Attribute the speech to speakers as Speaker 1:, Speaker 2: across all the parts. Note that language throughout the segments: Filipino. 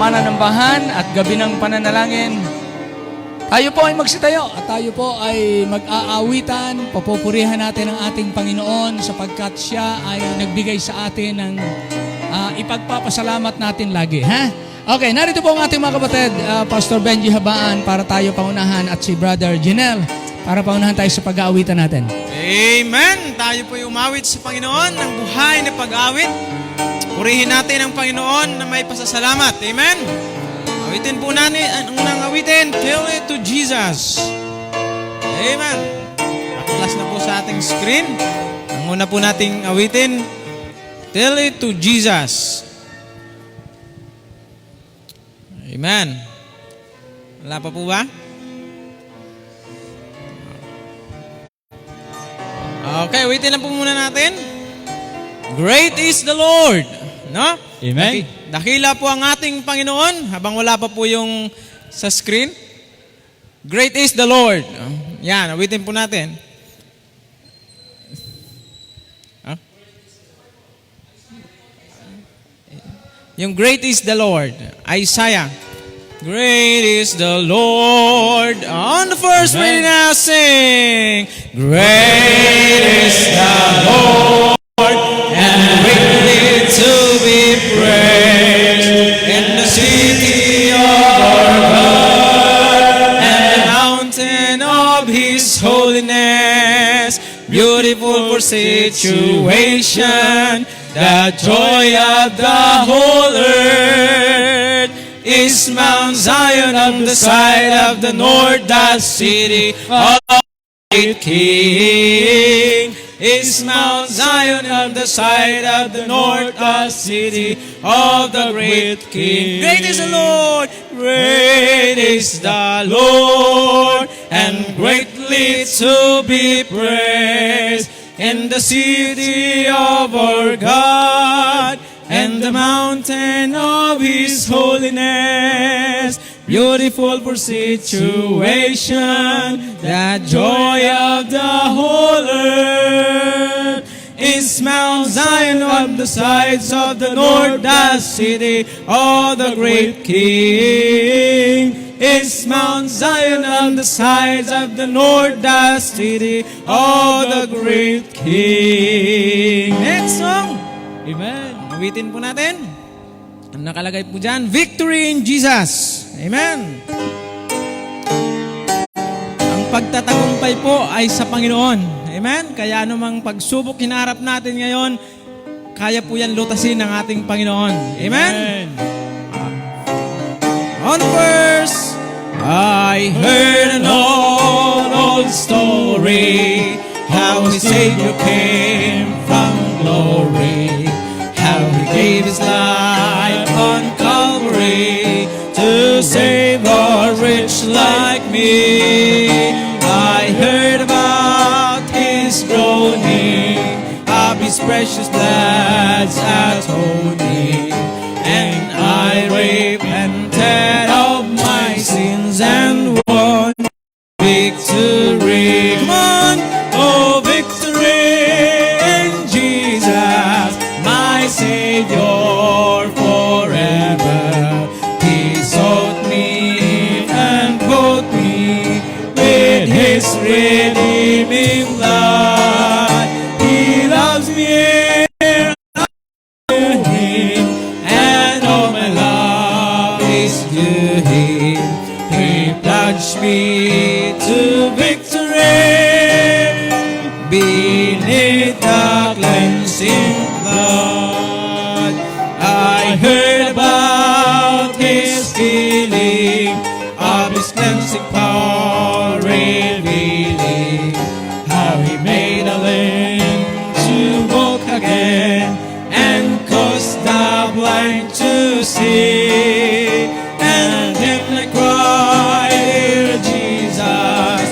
Speaker 1: pananambahan at gabi ng pananalangin. Tayo po ay magsitayo at tayo po ay mag-aawitan. Papupurihan natin ang ating Panginoon sapagkat siya ay nagbigay sa atin ng ipagpapasalamat natin lagi. Ha? Okay, narito po ang ating mga kapatid, Pastor Benji Habaan para tayo paunahan at si Brother Janelle para paunahan tayo sa pag-aawitan natin.
Speaker 2: Amen! Tayo po umawit sa Panginoon ng buhay na pag-awit. Purihin natin ang Panginoon na may pasasalamat. Amen! Awitin po natin, ang unang awitin, Tell It to Jesus. Amen! Nakaplas na po sa ating screen. Ang una po nating awitin, Tell It to Jesus. Amen! Wala pa po ba? Okay, awitin lang po muna natin. Great is the Lord. No?
Speaker 1: Amen.
Speaker 2: Dakila po ang ating Panginoon habang wala pa po yung sa screen. Great is the Lord. Yan, awitin po natin. Yung great is the Lord. Isaiah. Great is the Lord. On the first reading now sing. Great is the Lord and greatly to be praised in the city of our God and the mountain of His holiness. Beautiful for situation, the joy of the whole earth is Mount Zion on the side of the north, the city of the great King. Is Mount Zion on the side of the north, the city of the great King. Great is the Lord, great is the Lord, and greatly to be praised in the city of our God and the mountain of His holiness. Beautiful for situation, the joy of the whole earth is Mount Zion on the sides of the north, the city of the great King. Is Mount Zion on the sides of the north, the city of the great King. Next song. Amen. Awitin po natin. Ang nakalagay po dyan, Victory in Jesus. Amen. Ang pagtatagumpay po ay sa Panginoon. Amen. Kaya anumang pagsubok hinaharap natin ngayon, kaya po yan lutasin ng ating Panginoon. Amen. On the verse, I heard an old story, how His Savior came from glory, how He gave His life on Calvary to save a rich like me. I heard about His groaning, of His precious blood's atoning, and I repented of my sins and won victory. Come on, oh victory in Jesus, my Savior forever. He sought me and bought me with His redeeming blood. He loves me to Him, and all my love is to Him. He plunged me to victory beneath the cleansing blood. I heard about His healing, of His cleansing power revealing, how He made a lame to walk again and caused the blind to see. And then I cried, Dear Jesus,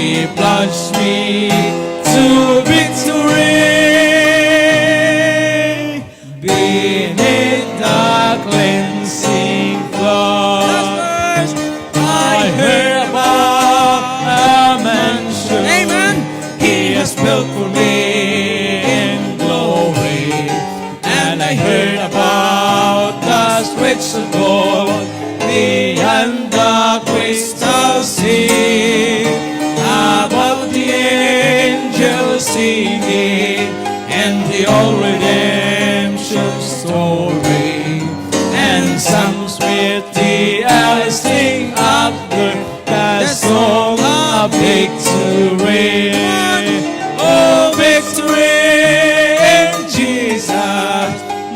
Speaker 2: He plunged me to victory beneath the cleansing flood. I heard about a mansion He has built for me in glory, and I heard about the streets of gold beyond the crystal sea, about the angels singing and the old redemption story, and some sweet sing after the song of victory. Oh, victory in Jesus,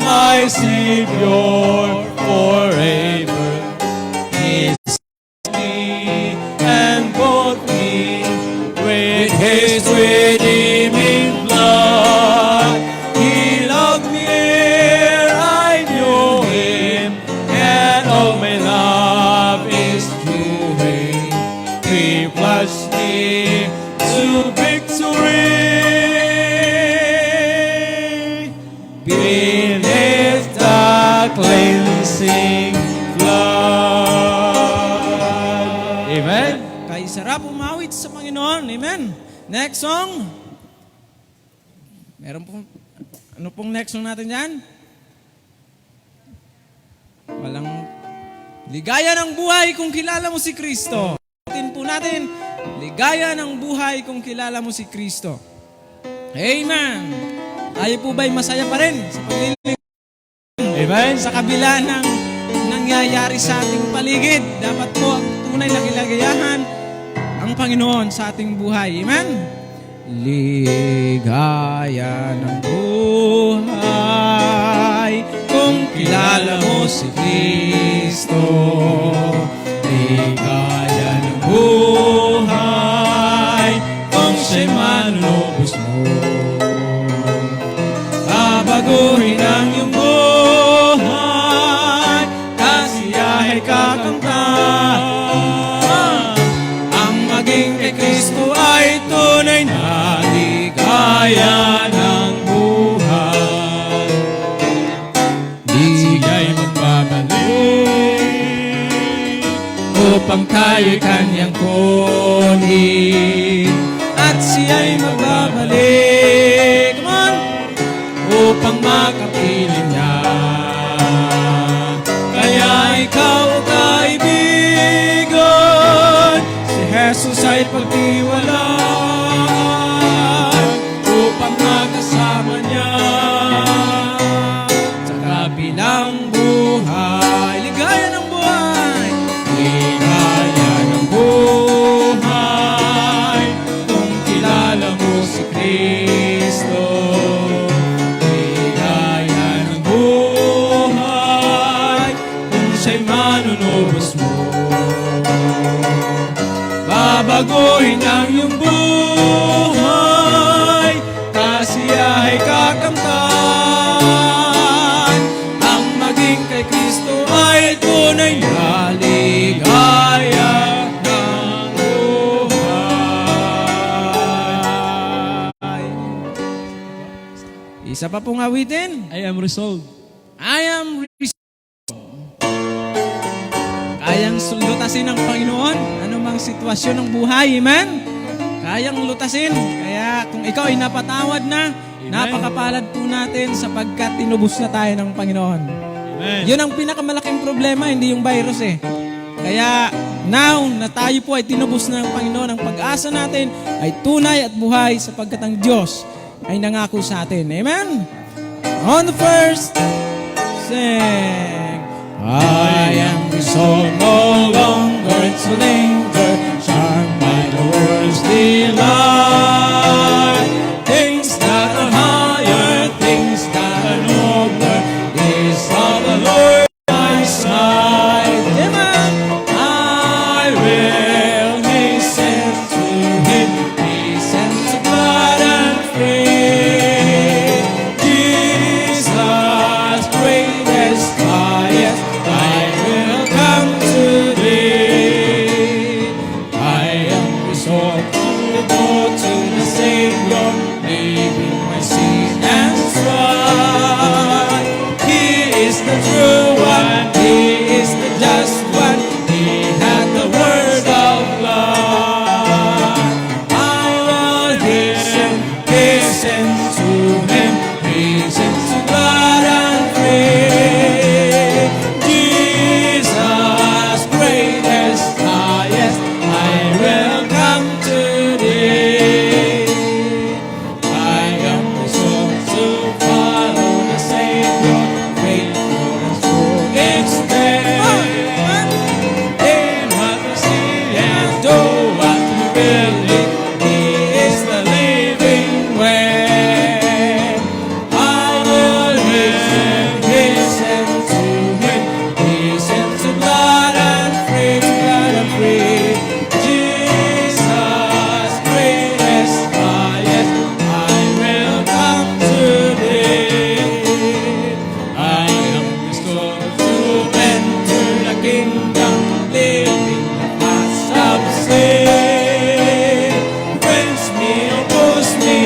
Speaker 2: my Savior forever. He saved me and bought me with His redeeming blood. He loved me ere I knew Him, and all my love is to Him. He plunged me to victory beneath the cleansing flood. Amen.
Speaker 3: Kay sarap umawit sa Panginoon. Amen. Next song. Meron pong, ano pong next song natin dyan? Walang, ligaya ng buhay kung kilala mo si Kristo. Atin po natin, ligaya ng buhay kung kilala mo si Kristo. Amen. Tayo po ba'y masaya pa rin sa paglilingkod?
Speaker 2: Amen.
Speaker 3: Sa kabila ng nangyayari sa ating paligid, dapat po ang tunay na kilagayahan ang Panginoon sa ating buhay. Amen? Ligaya ng buhay kung kilala mo si Kristo. Ligaya ng buhay kung siya'y manunubos mo. Babaguhin ang iyong buhay, kasiyahay kakanta. Ang maging kay Kristo ay tunay na ligaya ng buhay. Siya'y magbabalik upang tayo'y kanyang kunin, at siya'y magbabalik, come on, upang makapiling niya. Kaya ikaw, kaibigan, si Jesus ay pagtiwalaan upang makasama niya sa kabilang buhay. Ligaya ng buhay, ligaya ng buhay kung kilala mo si Kristo. Manunubos mo, babaguhin ang iyong buhay, kasiyahay kakamtan. Ang maging kay Kristo ay tunay na ligaya ng buhay. Isa pa pong awitin.
Speaker 2: I am resolved.
Speaker 3: I am resolved. Kayang lutasin ng Panginoon anumang sitwasyon ng buhay, amen? Kayang lutasin. Kaya kung ikaw ay napatawad na,
Speaker 2: Amen.
Speaker 3: napakapalad po natin sapagkat tinubos na tayo ng Panginoon.
Speaker 2: Amen.
Speaker 3: Yun ang pinakamalaking problema, hindi yung virus eh. Kaya now na tayo po ay tinubos na ng Panginoon, ang pag-asa natin ay tunay at buhay sapagkat ang Diyos ay nangako sa atin. Amen? On the first, sing. I am resolved no longer to linger, charmed by the world's delight. Things that are higher, things that are nobler, is of the Lord my side. Amen. I will hasten to Him, hasten to glad and free. Jesus, greatest, highest, I will come to Thee. I am resolved no
Speaker 2: to go to the Savior, leaving my sin and strife. He is the true one, He is the just one, He had the word of life. I will hasten to Him, hasten to God and free. Jesus, greatest, highest, I will come today. I am the soul to follow the Savior, faithful and true each day. In what we see and do what we believe, He is the living way. I will hasten to Him, hasten to God and free, to God and free. Jesus, greatest, highest, I will come today. I am restored to enter the kingdom, living the paths of sin. Friends me, oppose me,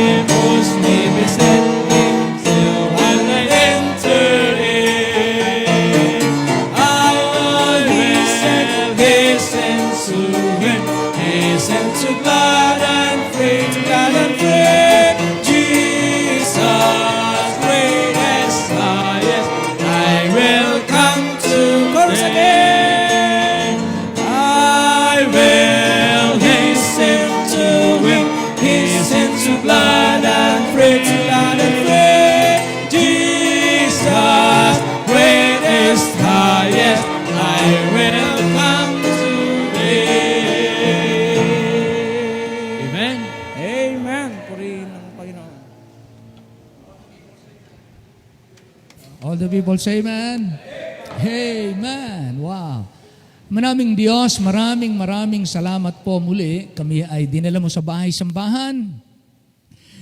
Speaker 2: beset me, still will I enter in. I will hasten to Him, hasten to God and free, to God and free. Jesus, greatest, highest, I will come to chorus again. I will hasten to Him, hasten to God and free, to God and free. Jesus, greatest, highest, I will come today. Amen.
Speaker 3: Amen. Purihin ng Panginoon.
Speaker 1: All the people say amen. Amen. Wow. Maraming Diyos, maraming salamat po muli. Kami ay dinala mo sa bahay-sambahan.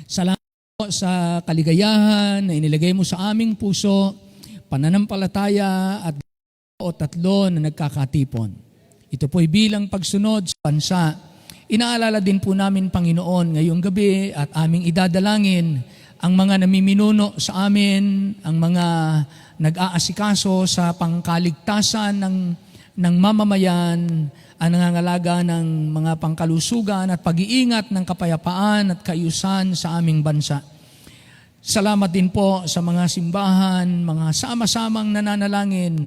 Speaker 1: Salamat po sa kaligayahan na inilagay mo sa aming puso, pananampalataya at o tatlo na nagkakatipon. Ito po'y bilang pagsunod sa bansa. Inaalala din po namin, Panginoon, ngayong gabi at aming idadalangin ang mga namiminuno sa amin, ang mga nag-aasikaso sa pangkaligtasan ng mamamayan, ang nangangalaga ng mga pangkalusugan at pag-iingat ng kapayapaan at kaayusan sa aming bansa. Salamat din po sa mga simbahan, mga sama-samang nananalangin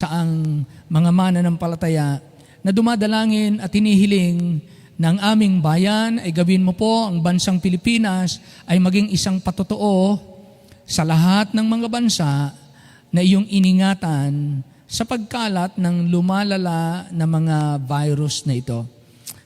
Speaker 1: sa ang mga mananampalataya na dumadalangin at hinihiling ng aming bayan ay gawin mo po ang bansang Pilipinas ay maging isang patotoo sa lahat ng mga bansa na iyong iningatan sa pagkalat ng lumalala na mga virus na ito.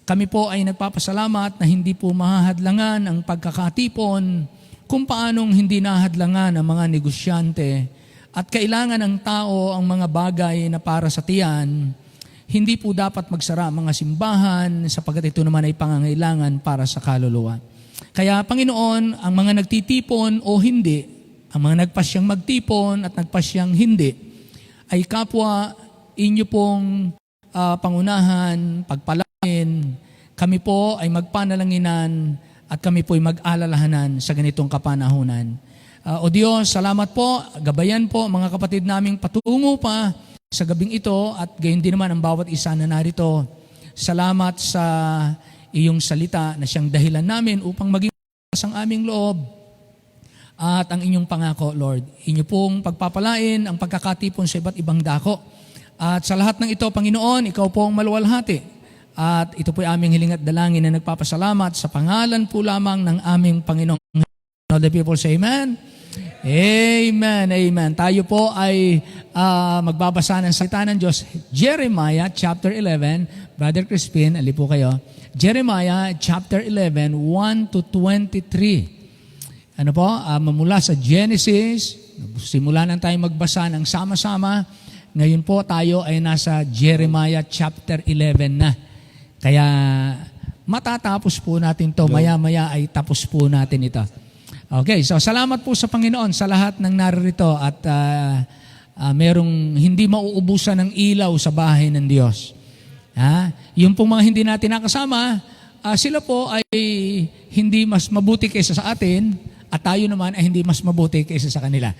Speaker 1: Kami po ay nagpapasalamat na hindi po mahahadlangan ang pagkakatipon kung paanong hindi nahadlangan ang mga negosyante at kailangan ng tao ang mga bagay na para sa tiyan. Hindi po dapat magsara ang mga simbahan sapagkat ito naman ay pangangailangan para sa kaluluwa. Kaya Panginoon, ang mga nagtitipon o hindi, ang mga nagpasyang magtipon at nagpasyang hindi, ay kapwa inyo pong pangunahan, pagpalain. Kami po ay magpanalanginan at kami po ay mag-alalahanan sa ganitong kapanahunan. O Diyos, salamat po, gabayan po mga kapatid naming patungo pa sa gabing ito at gayon din naman ang bawat isa na narito. Salamat sa iyong salita na siyang dahilan namin upang maging ang aming loob at ang inyong pangako, Lord. Inyo pong pagpapalain ang pagkakatipon sa iba't ibang dako. At sa lahat ng ito, Panginoon, ikaw po ang maluwalhati. At ito po ay aming hiling at dalangin na nagpapasalamat sa pangalan po lamang ng aming Panginoon. All the people say amen. Amen, amen. Tayo po ay magbabasa ng salita ng Diyos. Jeremiah chapter 11. Brother Crispin, ali po kayo. Jeremiah chapter 11, 1 to 23. Ano po? Mula sa Genesis, simulan na tayo magbasa ng sama-sama. Ngayon po tayo ay nasa Jeremiah chapter 11 na. Kaya matatapos po natin to. Maya-maya ay tapos po natin ito. Okay, so salamat po sa Panginoon sa lahat ng naririto at merong hindi mauubusan ng ilaw sa bahay ng Diyos. Yung pong mga hindi natin nakasama, sila po ay hindi mas mabuti kaysa sa atin at tayo naman ay hindi mas mabuti kaysa sa kanila.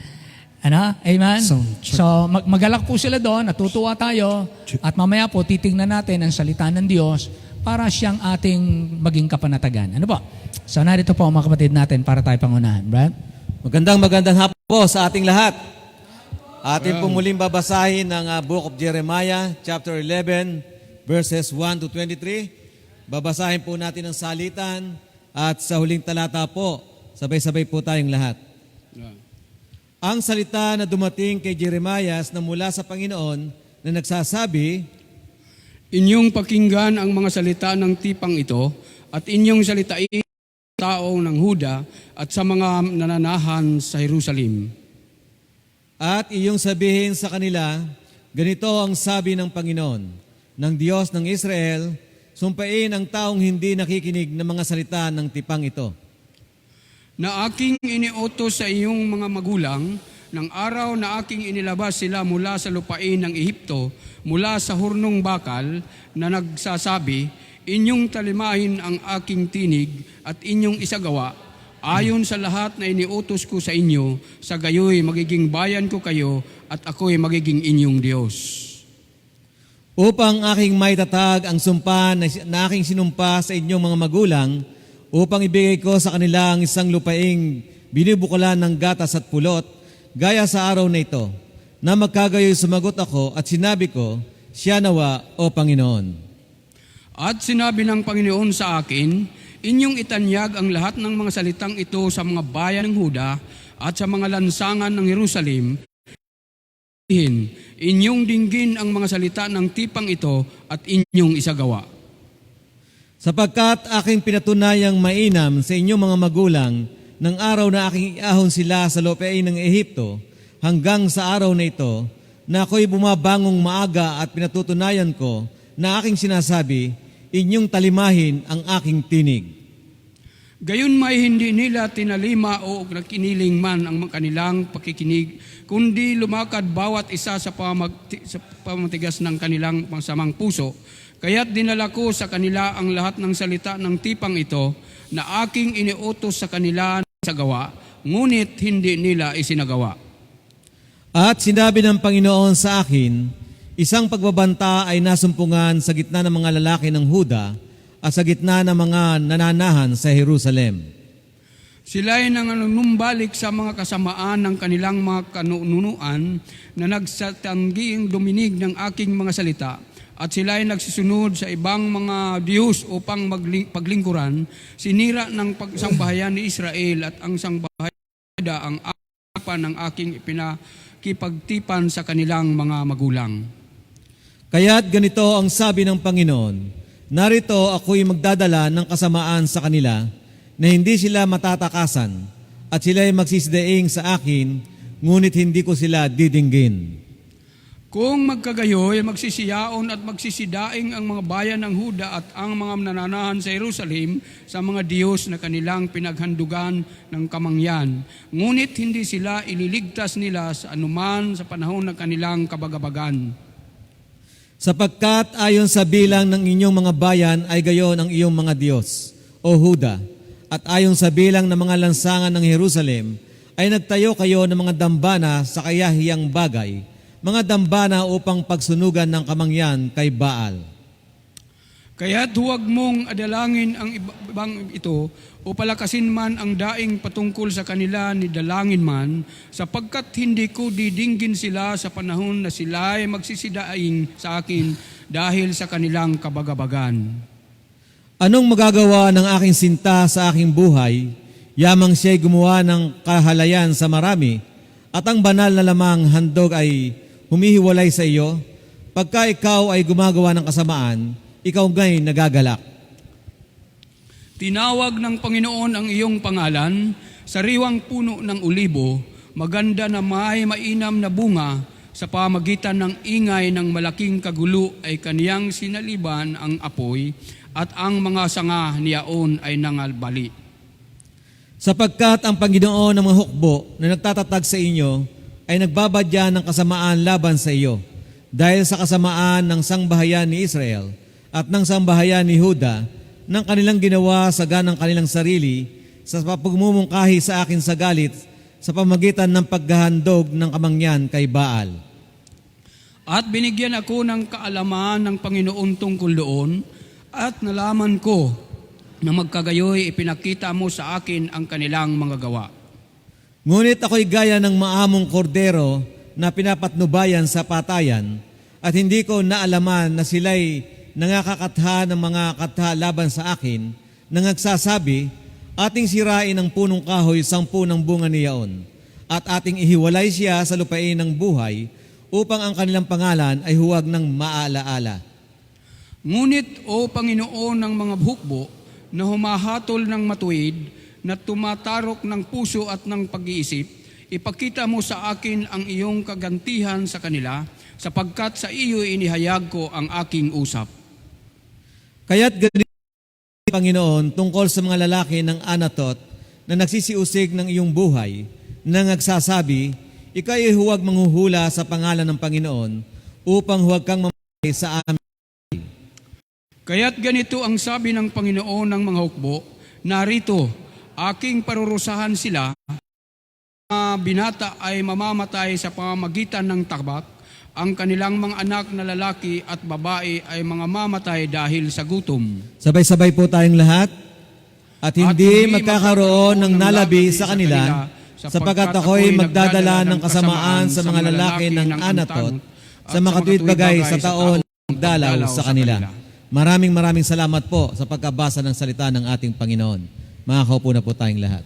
Speaker 1: Amen? So magalak po sila doon, natutuwa tayo at mamaya po titingnan natin ang salita ng Diyos para siyang ating maging kapanatagan. Ano po? So narito po mga kapatid natin para tayo pangunahan. Brad?
Speaker 4: Magandang hapon po sa ating lahat. Atin po muling babasahin ng Book of Jeremiah, chapter 11, verses 1 to 23. Babasahin po natin ang salitan at sa huling talata po, sabay-sabay po tayong lahat. Ang salita na dumating kay Jeremiah na mula sa Panginoon na nagsasabi,
Speaker 5: Inyong pakinggan ang mga salita ng tipang ito at inyong salitain sa tao ng Huda at sa mga nananahan sa Jerusalem.
Speaker 4: at iyong sabihin sa kanila, ganito ang sabi ng Panginoon, ng Diyos ng Israel, sumpain ang taong hindi nakikinig ng mga salita ng tipang ito.
Speaker 5: Na aking iniutos sa iyong mga magulang, ng araw na aking inilabas sila mula sa lupain ng Ehipto, mula sa hurnong bakal, na nagsasabi, inyong talimahin ang aking tinig at inyong isagawa, ayon sa lahat na iniutos ko sa inyo, sa gayoy magiging bayan ko kayo at ako'y magiging inyong Diyos.
Speaker 4: Upang aking maitatag ang sumpa na aking sinumpa sa inyong mga magulang, upang ibigay ko sa kanila ang isang lupaing binibukulan ng gatas at pulot, gaya sa araw na ito, na magkagayoy sumagot ako at sinabi ko, siya nawa, O Panginoon.
Speaker 5: At sinabi ng Panginoon sa akin, inyong itanyag ang lahat ng mga salitang ito sa mga bayan ng Huda at sa mga lansangan ng Jerusalem. Inyong dinggin ang mga salita ng tipang ito at inyong isagawa.
Speaker 4: Sapagkat aking pinatunayang mainam sa inyong mga magulang ng araw na aking iahon sila sa lupain ng Ehipto hanggang sa araw na ito na ako'y bumabangong maaga at pinatutunayan ko na aking sinasabi, inyong talimahin ang aking tinig.
Speaker 5: Gayon may hindi nila tinalima o nakiniling man ang kanilang pakikinig, kundi lumakad bawat isa sa pamatigas ng kanilang masamang puso. Kaya't dinala ko sa kanila ang lahat ng salita ng tipang ito na aking iniutos sa kanila sa gawa, ngunit hindi nila isinagawa.
Speaker 4: At sinabi ng Panginoon sa akin, isang pagbabanta ay nasumpungan sa gitna ng mga lalaki ng Huda at sa gitna ng mga nananahan sa Jerusalem.
Speaker 5: Sila ay nanganunumbalik sa mga kasamaan ng kanilang mga kanunuan na nagsatanggiing duminig ng aking mga salita at sila ay nagsisunod sa ibang mga Diyos upang paglingkuran, sinira ng sangbahayan ni Israel at ang sangbahayan ang apa ng aking pinakipagtipan sa kanilang mga magulang.
Speaker 4: Kaya't ganito ang sabi ng Panginoon, narito ako'y magdadala ng kasamaan sa kanila na hindi sila matatakasan at sila ay magsisidaing sa akin, ngunit hindi ko sila didinggin.
Speaker 5: Kung magkagayoy, magsisiyaon at magsisidaing ang mga bayan ng Huda at ang mga nananahan sa Jerusalem sa mga Diyos na kanilang pinaghandugan ng kamangyan. Ngunit hindi sila ililigtas nila sa anuman sa panahon ng kanilang kabagabagan.
Speaker 4: Sapagkat ayon sa bilang ng inyong mga bayan ay gayon ang iyong mga Diyos, O Huda, at ayon sa bilang ng mga lansangan ng Jerusalem ay nagtayo kayo ng mga dambana sa kayahiyang bagay, mga dambana upang pagsunugan ng kamangyan kay Baal.
Speaker 5: Kaya't huwag mong adalangin ang ibang ito o palakasin man ang daing patungkol sa kanila ni dalangin man, sapagkat hindi ko didinggin sila sa panahon na sila ay magsisidaing sa akin dahil sa kanilang kabagabagan.
Speaker 4: Anong magagawa ng aking sinta sa aking buhay, yamang siya'y gumawa ng kahalayan sa marami, at ang banal na lamang handog ay humihiwalay sa iyo? Pagka ikaw ay gumagawa ng kasamaan, ikaw nga'y nagagalak.
Speaker 5: Tinawag ng Panginoon ang iyong pangalan, sariwang puno ng ulibo, maganda na may mainam na bunga, sa pamagitan ng ingay ng malaking kagulo ay kaniyang sinaliban ang apoy, at ang mga sanga niyaon ay nangalbali.
Speaker 4: Sapagkat ang Panginoon ng mga hukbo na nagtatatag sa inyo ay nagbabadya ng kasamaan laban sa iyo, dahil sa kasamaan ng sangbahayan ni Israel, at ng sambahayan ni Huda ng kanilang ginawa sa ganang kanilang sarili sa pagmumungkahi sa akin sa galit sa pamagitan ng paghahandog ng kamangyan kay Baal.
Speaker 5: At binigyan ako ng kaalaman ng Panginoon tungkol doon, at nalaman ko na magkagayoy ipinakita mo sa akin ang kanilang mga gawa.
Speaker 4: Ngunit ako'y gaya ng maamong kordero na pinapatnubayan sa patayan, at hindi ko naalaman na sila'y nangakakatha ng mga katha laban sa akin, na nagsasabi, ating sirain ang punong kahoy 10 ng bunga niyaon, at ating ihiwalay siya sa lupain ng buhay, upang ang kanilang pangalan ay huwag ng maalaala.
Speaker 5: Ngunit, O Panginoon ng mga hukbo, na humahatol ng matuwid, na tumatarok ng puso at ng pag-iisip, ipakita mo sa akin ang iyong kagantihan sa kanila, sapagkat sa iyo inihayag ko ang aking usap.
Speaker 4: Kaya't ganito, Panginoon, tungkol sa mga lalaki ng Anatot na nagsisiusig ng iyong buhay, na nagsasabi, ika'y huwag manghuhula sa pangalan ng Panginoon, upang huwag kang mamatay sa amin.
Speaker 5: Kaya't ganito ang sabi ng Panginoon ng mga hukbo, narito, aking parurusahan sila, mga binata ay mamamatay sa pamamagitan ng tabak, ang kanilang mga anak na lalaki at babae ay mga mamatay dahil sa gutom.
Speaker 4: Sabay-sabay po tayong lahat, at hindi magkakaroon ng nalabi sa kanila, sapagkat ako'y magdadala ng kasamaan sa mga lalaki ng Anatot, sa makatuwid bagay sa taon ng dalaw sa kanila. Maraming salamat po sa pagkabasa ng salita ng ating Panginoon. Makakaupo na po tayong lahat.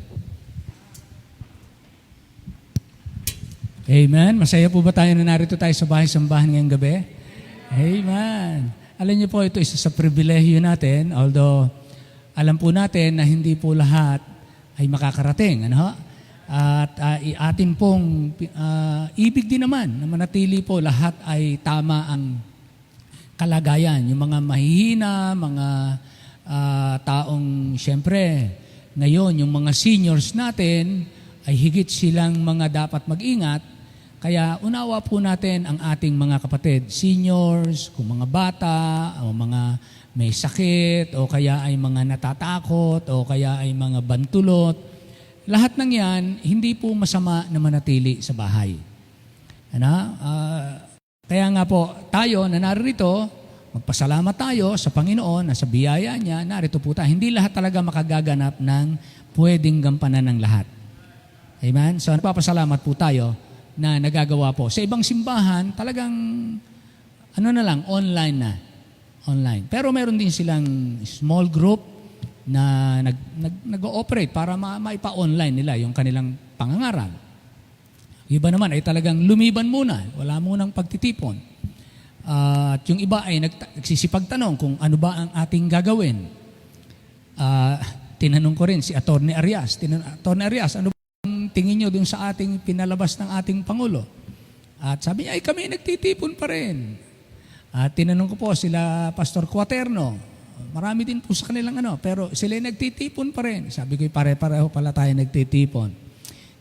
Speaker 1: Amen. Masaya po ba tayo na narito tayo sa bahay-sambahan ngayong gabi? Amen. Alam niyo po, ito isa sa pribilehyo natin, although alam po natin na hindi po lahat ay makakarating. Ano? At atin pong ibig din naman na manatili po lahat ay tama ang kalagayan. Yung mga mahihina, mga taong siyempre ngayon, yung mga seniors natin ay higit silang mga dapat mag-ingat. Kaya unawa po natin ang ating mga kapatid, seniors, kung mga bata, o mga may sakit, o kaya ay mga natatakot, o kaya ay mga bantulot. Lahat ng yan, hindi po masama na manatili sa bahay. Kaya nga po, tayo na narito, magpasalamat tayo sa Panginoon na sa biyaya niya, narito po tayo. Hindi lahat talaga makagaganap ng pwedeng gampanan ng lahat. Amen? So, nagpapasalamat po tayo na nagagawa po. Sa ibang simbahan, talagang, online na. Online. Pero meron din silang small group na nag-ooperate para maipa-online nila yung kanilang pangangaral. Iba naman ay talagang lumiban muna. Wala munang pagtitipon. At yung iba ay nagsisipagtanong kung ano ba ang ating gagawin. Tinanong ko rin si Atty. Arias. Atty. Arias, ano ba ang tingin nyo dun sa ating pinalabas ng ating Pangulo? At sabi niya, ay kami nagtitipon pa rin. At tinanong ko po sila Pastor Quaterno. Marami din po sa kanilang pero sila nagtitipon pa rin. Sabi ko, pare-pareho pala tayo nagtitipon.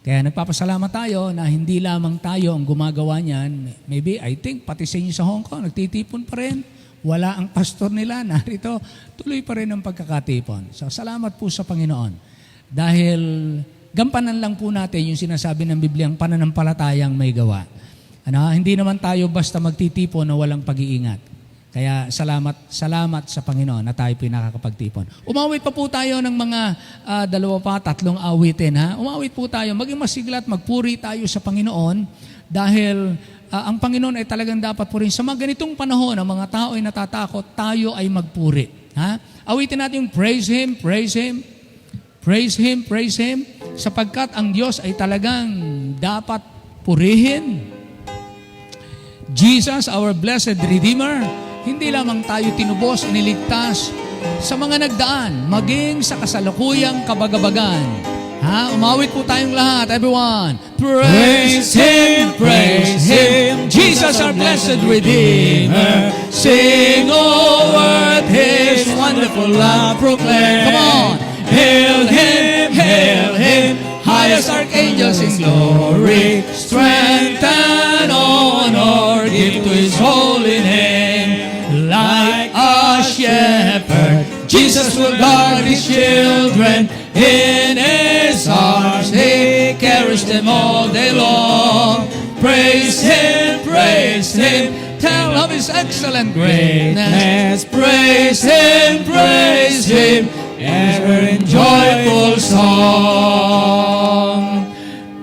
Speaker 1: Kaya nagpapasalamat tayo na hindi lamang tayo ang gumagawa niyan. Maybe, I think, pati sa inyo sa Hong Kong, nagtitipon pa rin. Wala ang pastor nila, narito, tuloy pa rin ang pagkakatipon. So, salamat po sa Panginoon. Dahil gampanan lang po natin yung sinasabi ng Biblia, ang pananampalatayang may gawa. Hindi naman tayo basta magtitipon na walang pag-iingat. Kaya salamat sa Panginoon na tayo pinakakapagtipon. Umawit pa po tayo ng mga 2 pa, 3 awitin. Umawit po tayo, maging masigla at magpuri tayo sa Panginoon dahil ang Panginoon ay talagang dapat purin. Sa mga ganitong panahon, ang mga tao ay natatakot, tayo ay magpuri. Awitin natin yung praise Him, praise Him, praise Him, praise Him, sapagkat ang Diyos ay talagang dapat purihin. Jesus, our blessed Redeemer, hindi lamang tayo tinubos, iniligtas sa mga nagdaan, maging sa kasalukuyang kabagabagan. Umawit po tayong lahat, everyone. Praise Him, praise Him, Jesus our blessed Redeemer. Sing, O earth, His wonderful love proclaim. Come on. Hail Him, highest archangels in glory. Strength and honor give to His holy name. Like a Jesus will guard His children in His arms. He carries them all day long. Praise Him, praise Him. Tell of His excellent greatness. Praise Him, ever in joyful song.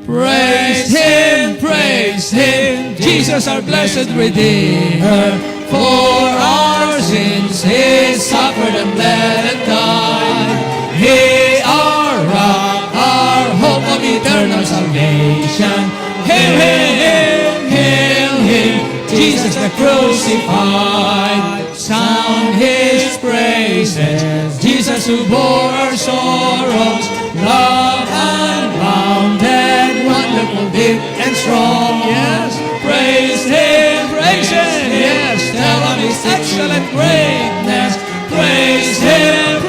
Speaker 1: Praise Him, Jesus our blessed Redeemer. For our sins He suffered and bled and died. He our rock, our hope of eternal salvation. Hail Him, hail Him, Jesus the crucified. Sound His praises, Jesus who bore our sorrows. Love unbounded, wonderful, deep and strong. Yes, praise Him, yes, tell of His excellent greatness. Praise Him,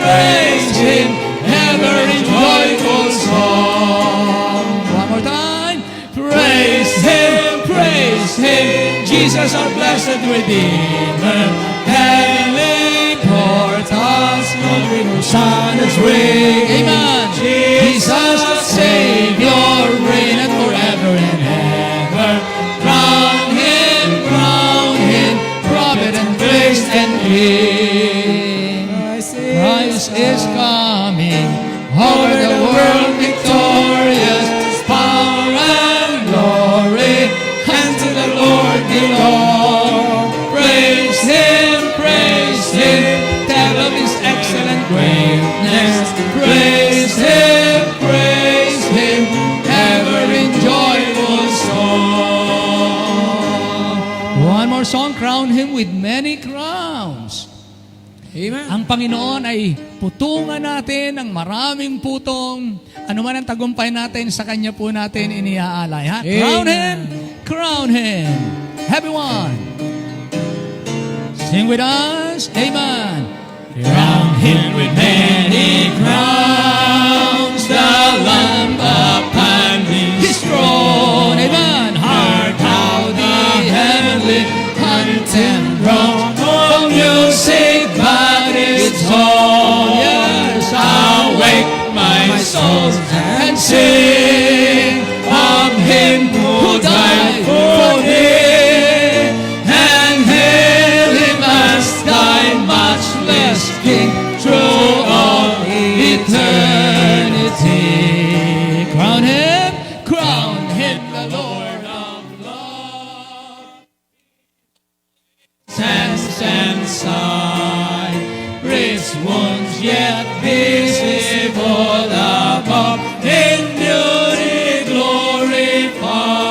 Speaker 1: ever in joyful song. One more time. Praise Him, Jesus our blessed Redeemer. Heavenly portals, thundering hosannas ring. Amen. Jesus Savior, reigneth forever and ever. Crown Him, prophet and priest and king. Christ is coming, over the world victorious. Power and glory, and to the Lord belong. Praise Him, tell of His excellent greatness. Praise Him, ever in joyful song. One more song, crown Him with many crowns.
Speaker 3: Amen.
Speaker 1: Ang Panginoon ay putungan natin ng maraming putong. Ano man ang tagumpay natin, sa Kanya po natin iniaalay. Ha? Crown Him, crown Him. Everyone, sing with us. Amen. Crown Him with many crowns, the Lamb upon His throne. Amen. Heart how the heavenly anthem drums. Oh, music but its own. Yes, awake my soul and sing of Him who died for me, and hail Him as thy matchless King through all eternity. Crown Him, the Lord of love. Sands and sigh, wrist wounds yet visible above, in beauty glorified.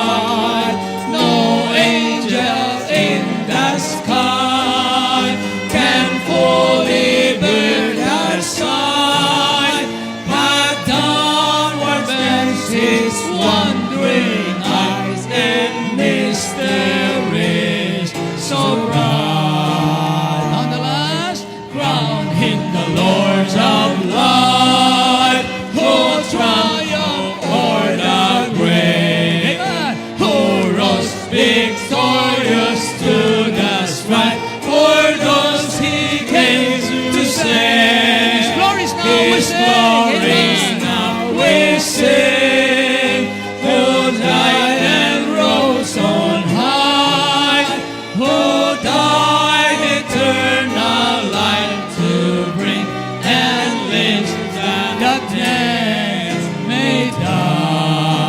Speaker 1: No angel in the sky can fully bear their sight, but downward bends His wondering eyes, and mysteries so bright. On the last, crown Him the Lord of light, who triumphed o'er the grave, who rose victorious to the strife. For those He came to save, His glories now we sing, who died and rose on high, who died eternal life to bring, and lives that death may die.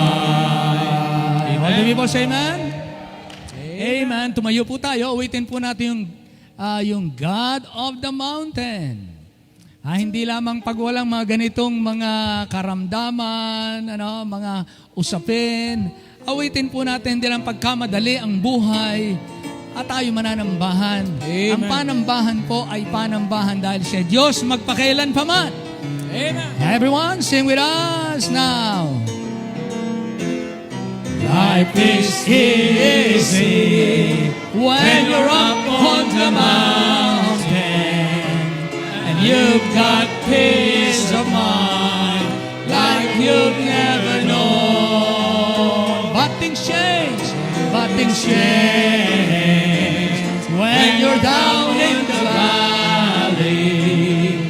Speaker 1: All the people say amen? Amen. Tumayo po tayo. Awitin po natin yung God of the Mountain. Hindi lamang pag walang mga ganitong mga karamdaman, mga usapin. Awitin po natin din ang pagkamadali ang buhay at tayo mananambahan.
Speaker 3: Amen.
Speaker 1: Ang panambahan po ay panambahan dahil siya Diyos magpakailan pa man.
Speaker 3: Amen.
Speaker 1: Everyone, sing with us now. Life is easy when you're up on the mountain, and you've got peace of mind like you've never known. But things change when you're down in the valley.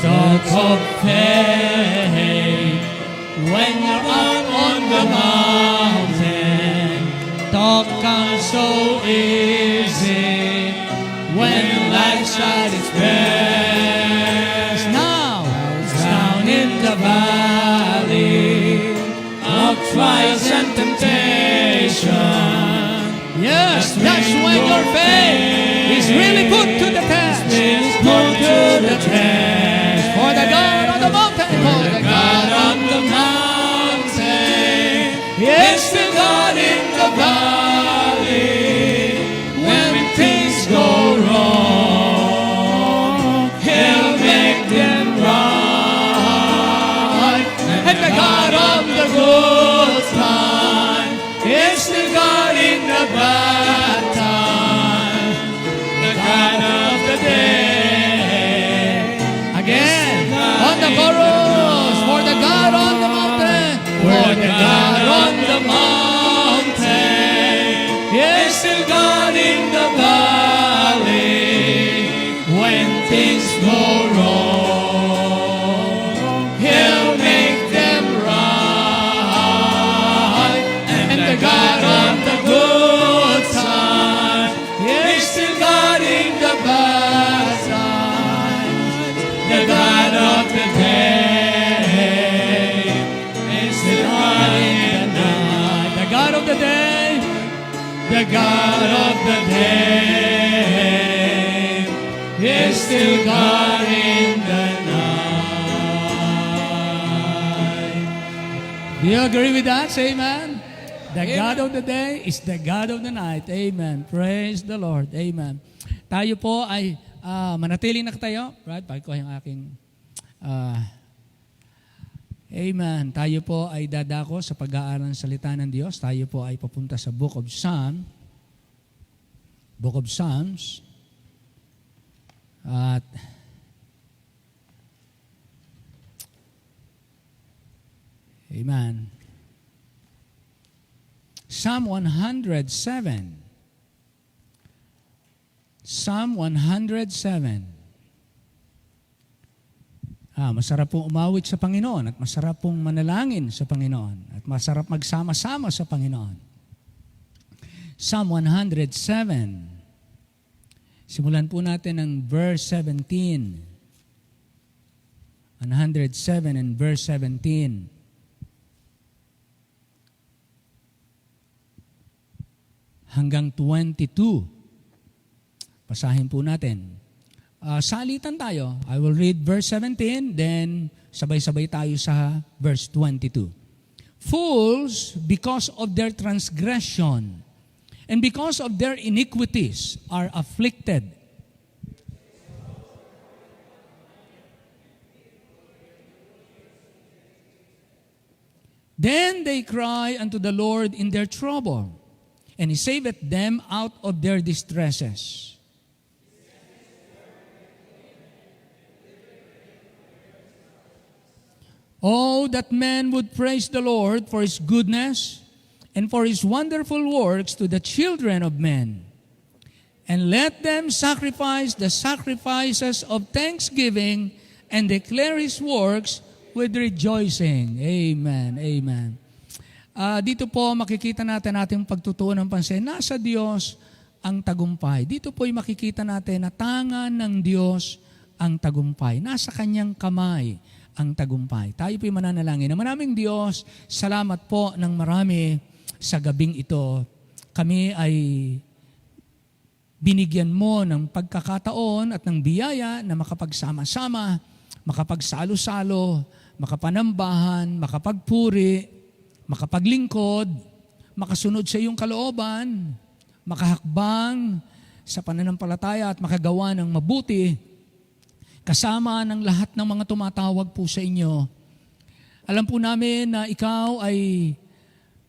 Speaker 1: Talk of faith when you're up on the mountain. Talk comes so easy when life's at its best. Now it's down in the valley of trials and temptation. Yes, that's when your faith is really put to the test. It's put to the test. For the God on the mountain, for the God on the mountain, yes, the God in the valley. When things go wrong, He'll make them right. And the God of the good time, yes, the God in the bad time, the God of the day. Again, on the chorus, for the God on the mountain, for the God on the mountain, yes, the God in the valley. When things go wrong, He'll make them right. And the God of the good time, yes, the God in the bad time, the God of the day, is the God in the night. The God of the day, the God of the day, is still God in the night. Do you agree with that? Say amen. The God of the day is the God of the night. Amen. Praise the Lord. Amen. Tayo po ay manatiling nakatayo. Right? Bakit ko yung aking... amen. Tayo po ay dadako sa pag-aaral ng salita ng Diyos. Tayo po ay papunta sa Book of Psalms. At amen. Psalm 107. Psalm 107. Masarap pong umawit sa Panginoon at masarap pong manalangin sa Panginoon at masarap magsama-sama sa Panginoon. Psalm 107. Simulan po natin ng verse 17. 107 and verse 17. Hanggang 22. Basahin po natin. Salitan tayo. I will read verse 17, then sabay-sabay tayo sa verse 22. Fools, because of their transgression, and because of their iniquities, are afflicted. Then they cry unto the Lord in their trouble, and He saveth them out of their distresses. Oh, that men would praise the Lord for His goodness and for His wonderful works to the children of men. And let them sacrifice the sacrifices of thanksgiving and declare His works with rejoicing. Amen. Amen. Dito po makikita natin ating pagtutuon ng pansin. Nasa Diyos ang tagumpay. Dito po ay makikita natin na tangan ng Diyos ang tagumpay. Nasa Kanyang kamay ang tagumpay. Tayo po'y mananalangin na maraming Diyos, salamat po ng marami sa gabing ito. Kami ay binigyan mo ng pagkakataon at ng biyaya na makapagsama-sama, makapagsalo-salo, makapanambahan, makapagpuri, makapaglingkod, makasunod sa iyong kalooban, makahakbang sa pananampalataya at makagawa ng mabuti, kasama ng lahat ng mga tumatawag po sa inyo. Alam po namin na ikaw ay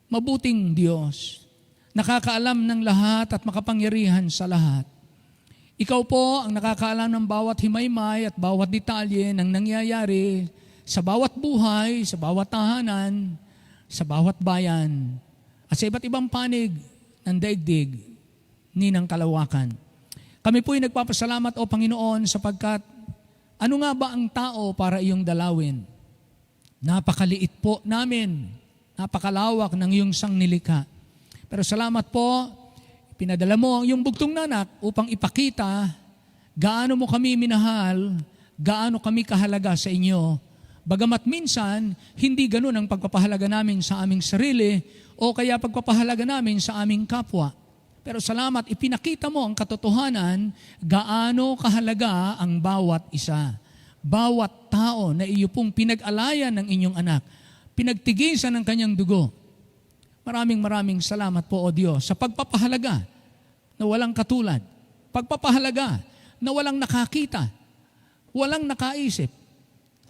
Speaker 1: mabuting Diyos, nakakaalam ng lahat at makapangyarihan sa lahat. Ikaw po ang nakakaalam ng bawat himaymay at bawat detalye ng nangyayari sa bawat buhay, sa bawat tahanan, sa bawat bayan, at sa iba't ibang panig ng daigdig ni ng kalawakan. Kami po'y nagpapasalamat, O Panginoon, sapagkat Ano nga ba ang tao para iyong dalawin? Napakaliit po namin. Napakalawak ng iyong sangnilikha. Pero salamat po, pinadala mo ang iyong bugtong na anak upang ipakita gaano mo kami minahal, gaano kami kahalaga sa inyo. Bagamat minsan, hindi ganun ang pagpapahalaga namin sa aming sarili o kaya pagpapahalaga namin sa aming kapwa. Pero salamat, ipinakita mo ang katotohanan, gaano kahalaga ang bawat isa. Bawat tao na iyo pong pinag-alayan ng inyong anak, pinagtigisan ng kanyang dugo. Maraming salamat po, O Diyos, sa pagpapahalaga na walang katulad. Pagpapahalaga na walang nakakita, walang nakaisip,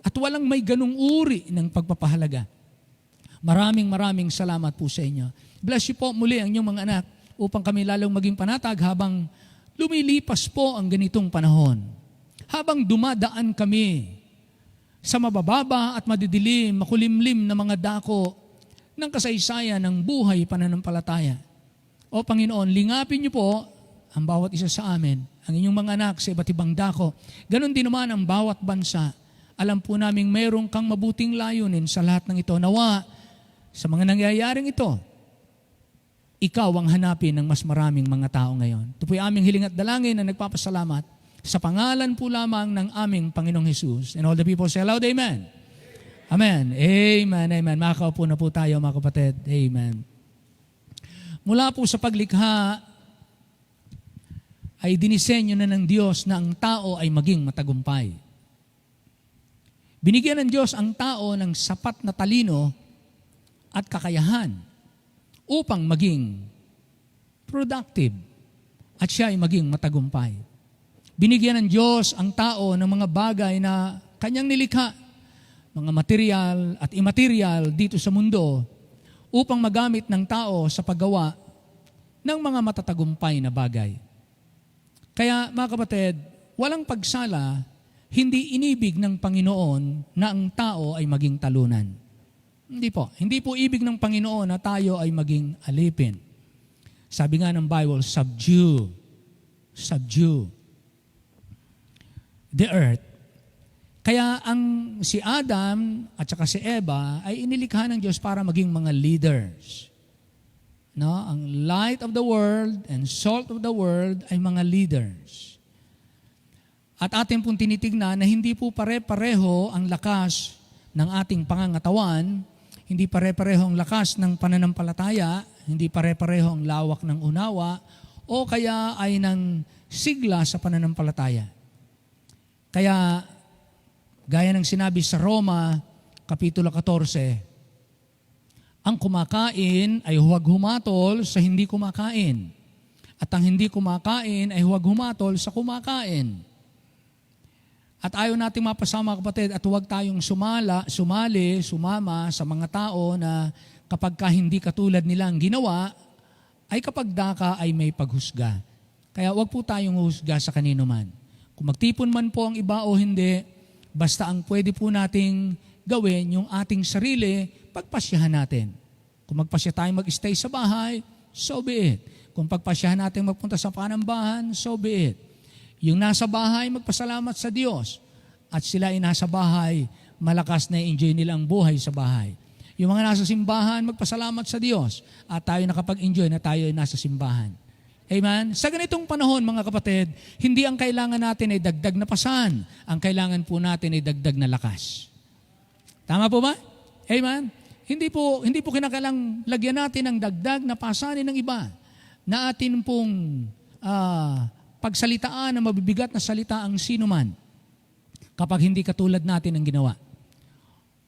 Speaker 1: at walang may ganung uri ng pagpapahalaga. Maraming salamat po sa inyo. Bless you po muli ang inyong mga anak upang kami lalong maging panatag habang lumilipas po ang ganitong panahon. Habang dumadaan kami sa mabababa at madidilim, makulimlim na mga dako ng kasaysayan ng buhay pananampalataya. O Panginoon, lingapin niyo po ang bawat isa sa amin, ang inyong mga anak sa iba't ibang dako. Ganon din naman ang bawat bansa. Alam po naming mayroong kang mabuting layunin sa lahat ng ito. Nawa, sa mga nangyayaring ito, ikaw ang hanapin ng mas maraming mga tao ngayon. Ito po yung aming hiling at dalangin na nagpapasalamat sa pangalan po lamang ng aming Panginoong Jesus. And all the people say aloud, Amen. Amen. Amen. Makakaupo na po tayo, mga kapatid. Amen. Mula po sa paglikha, ay dinisenyo na ng Diyos na ang tao ay maging matagumpay. Binigyan ng Diyos ang tao ng sapat na talino at kakayahan upang maging productive at siya ay maging matagumpay. Binigyan ng Diyos ang tao ng mga bagay na kanyang nilikha, mga material at immaterial dito sa mundo upang magamit ng tao sa paggawa ng mga matatagumpay na bagay. Kaya mga kapatid, walang pagsala, hindi inibig ng Panginoon na ang tao ay maging talunan. Hindi po. Hindi po ibig ng Panginoon na tayo ay maging alipin. Sabi nga ng Bible, subdue the earth. Kaya si Adam at saka si Eva ay inilikha ng Diyos para maging mga leaders. No? Ang light of the world and salt of the world ay mga leaders. At atin pong tinitignan na hindi po pare-pareho ang lakas ng ating pangangatawan, hindi pare-pareho ang lakas ng pananampalataya, hindi pare-pareho ang lawak ng unawa, o kaya ay ng sigla sa pananampalataya. Kaya, gaya ng sinabi sa Roma, Kapitulo 14, ang kumakain ay huwag humatol sa hindi kumakain. At ang hindi kumakain ay huwag humatol sa kumakain. At ayaw natin mapasama, kapatid, at huwag tayong sumama sa mga tao na kapag hindi katulad nila ang ginawa, ay kapag daka ay may paghusga. Kaya huwag po tayong husga sa kanino man. Kung magtipon man po ang iba o hindi, basta ang pwede po nating gawin yung ating sarili, pagpasyahan natin. Kung magpasya tayong mag-stay sa bahay, so be it. Kung pagpasyahan natin magpunta sa panambahan, so be it. Yung nasa bahay, magpasalamat sa Diyos. At sila ay nasa bahay, malakas na enjoy nila ang buhay sa bahay. Yung mga nasa simbahan, magpasalamat sa Diyos. At tayo nakapag-enjoy na tayo ay nasa simbahan. Amen? Sa ganitong panahon, mga kapatid, hindi ang kailangan natin ay dagdag na pasan. Ang kailangan po natin ay dagdag na lakas. Tama po ba? Amen? Hindi po kinakailangang lagyan natin ng dagdag na pasanin ng iba na atin pong pagsalitaan na mabibigat na salita ang sino man kapag hindi katulad natin ang ginawa.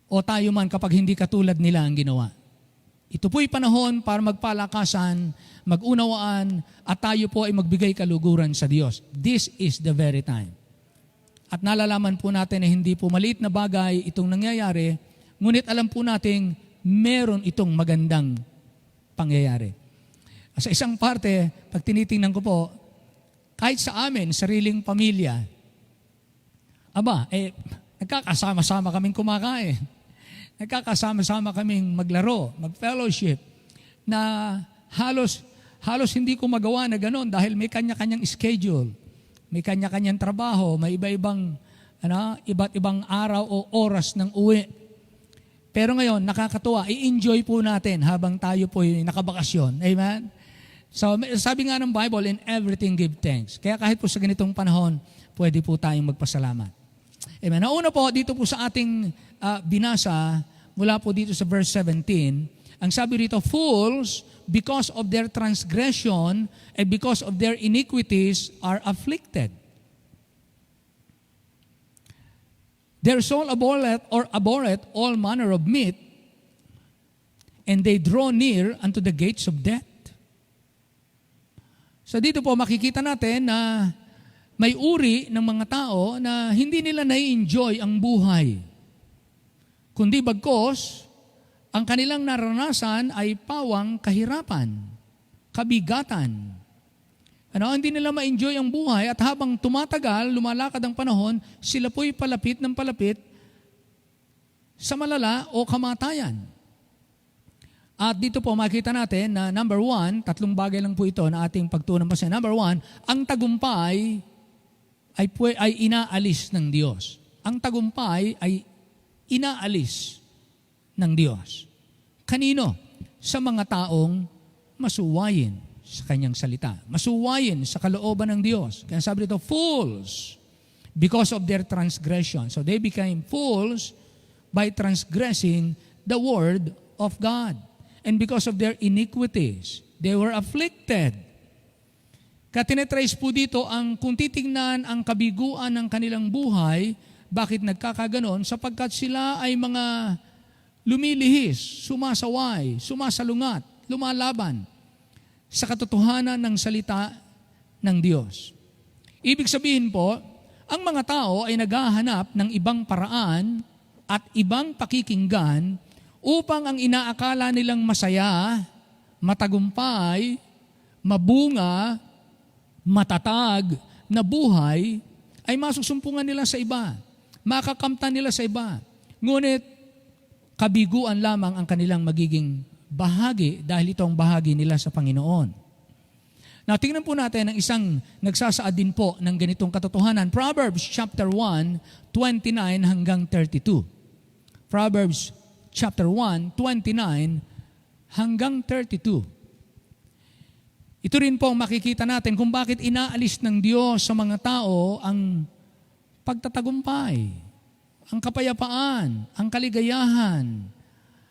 Speaker 1: O tayo man kapag hindi katulad nila ang ginawa. Ito po'y panahon para magpalakasan, mag-unawaan, at tayo po ay magbigay kaluguran sa Diyos. This is the very time. At nalalaman po natin na hindi po maliit na bagay itong nangyayari, ngunit alam po natin meron itong magandang pangyayari. Sa isang parte, pag tinitingnan ko po, kahit sa amin, sariling pamilya, nagkakasama-sama kaming kumakain. Nagkakasama-sama kaming maglaro, mag-fellowship, na halos hindi ko magawa na gano'n dahil may kanya-kanyang schedule, may kanya-kanyang trabaho, may iba-ibang iba't ibang araw o oras ng uwi. Pero ngayon, nakakatuwa, i-enjoy po natin habang tayo po nakabakasyon. Amen? So, sabi nga ng Bible, in everything give thanks. Kaya kahit po sa ganitong panahon, pwede po tayong magpasalamat. Amen. Nauna po, dito po sa ating binasa, mula po dito sa verse 17, ang sabi rito, fools, because of their transgression and because of their iniquities, are afflicted. Their soul abhorreth all manner of meat, and they draw near unto the gates of death. So dito po makikita natin na may uri ng mga tao na hindi nila nai-enjoy ang buhay. Kundi bagkos, ang kanilang naranasan ay pawang kahirapan, kabigatan. Hindi nila ma-enjoy ang buhay at habang tumatagal, lumalakad ang panahon, sila po'y palapit ng palapit sa malala o kamatayan. At dito po makita natin na number 1, 3 bagay lang po ito na ating pagtunan pa siya. Number 1, ang tagumpay ay inaalis ng Diyos. Ang tagumpay ay inaalis ng Diyos. Kanino? Sa mga taong masuwayin sa kanyang salita. Masuwayin sa kalooban ng Diyos. Kaya sabi dito, fools, because of their transgression. So they became fools by transgressing the word of God. And because of their iniquities, they were afflicted. Kaya tinetrace po dito kung titingnan ang kabiguan ng kanilang buhay, bakit nagkakaganon? Sapagkat sila ay mga lumilihis, sumasaway, sumasalungat, lumalaban sa katotohanan ng salita ng Diyos. Ibig sabihin po, ang mga tao ay naghahanap ng ibang paraan at ibang pakikinggan upang ang inaakala nilang masaya, matagumpay, mabunga, matatag na buhay ay masusumpungan nila sa iba, makakamtan nila sa iba. Ngunit, kabiguan lamang ang kanilang magiging bahagi dahil ito ang bahagi nila sa Panginoon. Now, tingnan po natin ang isang nagsasaad din po ng ganitong katotohanan. Proverbs chapter 1, 29 hanggang 32. Proverbs chapter 1, 29 hanggang 32. Ito rin po ang makikita natin kung bakit inaalis ng Diyos sa mga tao ang pagtatagumpay, ang kapayapaan, ang kaligayahan,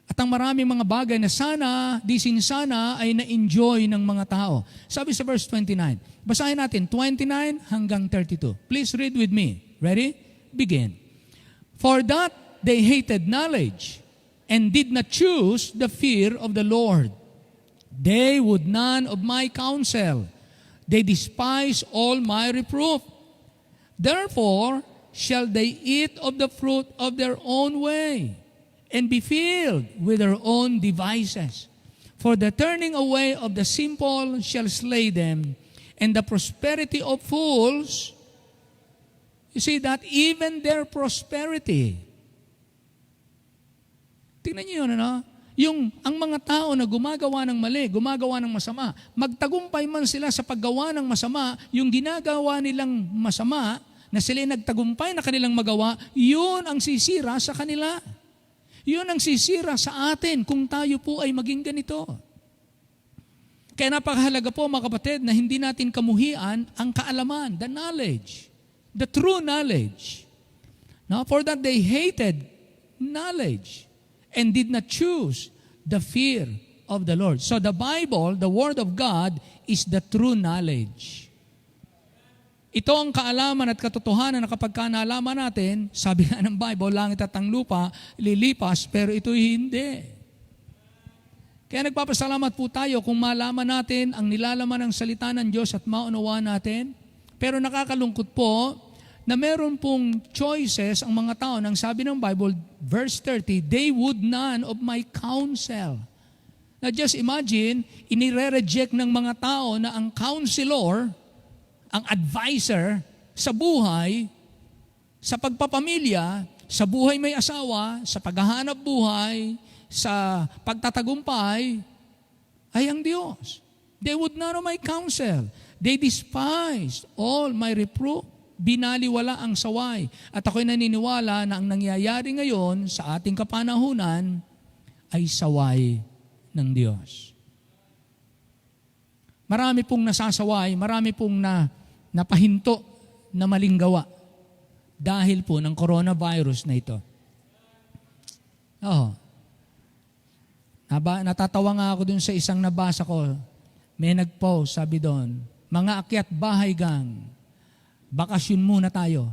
Speaker 1: at ang maraming mga bagay na sana, sana ay na-enjoy ng mga tao. Sabi sa verse 29. Basahin natin, 29 hanggang 32. Please read with me. Ready? Begin. For that they hated knowledge and did not choose the fear of the Lord. They would none of my counsel. They despise all my reproof. Therefore shall they eat of the fruit of their own way, and be filled with their own devices. For the turning away of the simple shall slay them, and the prosperity of fools, you see that even their prosperity. Tingnan niyo yun, ang mga tao na gumagawa ng mali, gumagawa ng masama, magtagumpay man sila sa paggawa ng masama, yung ginagawa nilang masama, na sila nagtagumpay na kanilang magawa, yun ang sisira sa kanila. Yun ang sisira sa atin kung tayo po ay maging ganito. Kaya napakahalaga po mga kapatid na hindi natin kamuhian ang kaalaman, the knowledge, the true knowledge. Now, for that they hated knowledge and did not choose the fear of the Lord. So the Bible, the Word of God, is the true knowledge. Ito ang kaalaman at katotohanan na kapag nalaman natin, sabi nga ng Bible, langit at ang lupa, lilipas, pero ito'y hindi. Kaya nagpapasalamat po tayo kung malaman natin ang nilalaman ng salita ng Diyos at maunawaan natin. Pero nakakalungkot po na meron pong choices ang mga tao nang sabi ng Bible, verse 30, they would none of my counsel. Now just imagine, inire-reject ng mga tao na ang counselor, ang advisor sa buhay, sa pagpapamilya, sa buhay may asawa, sa paghahanap buhay, sa pagtatagumpay, ay ang Diyos. They would not know my counsel. They despised all my reproof. Binaliwala ang saway. At ako'y naniniwala na ang nangyayari ngayon sa ating kapanahunan ay saway ng Diyos. Marami pong nasasaway, marami pong napahinto na maling gawa dahil po ng coronavirus na ito. Oo. Natatawa nga ako dun sa isang nabasa ko. May nag-post, sabi doon, mga akyat bahay gang, bakasyon muna tayo.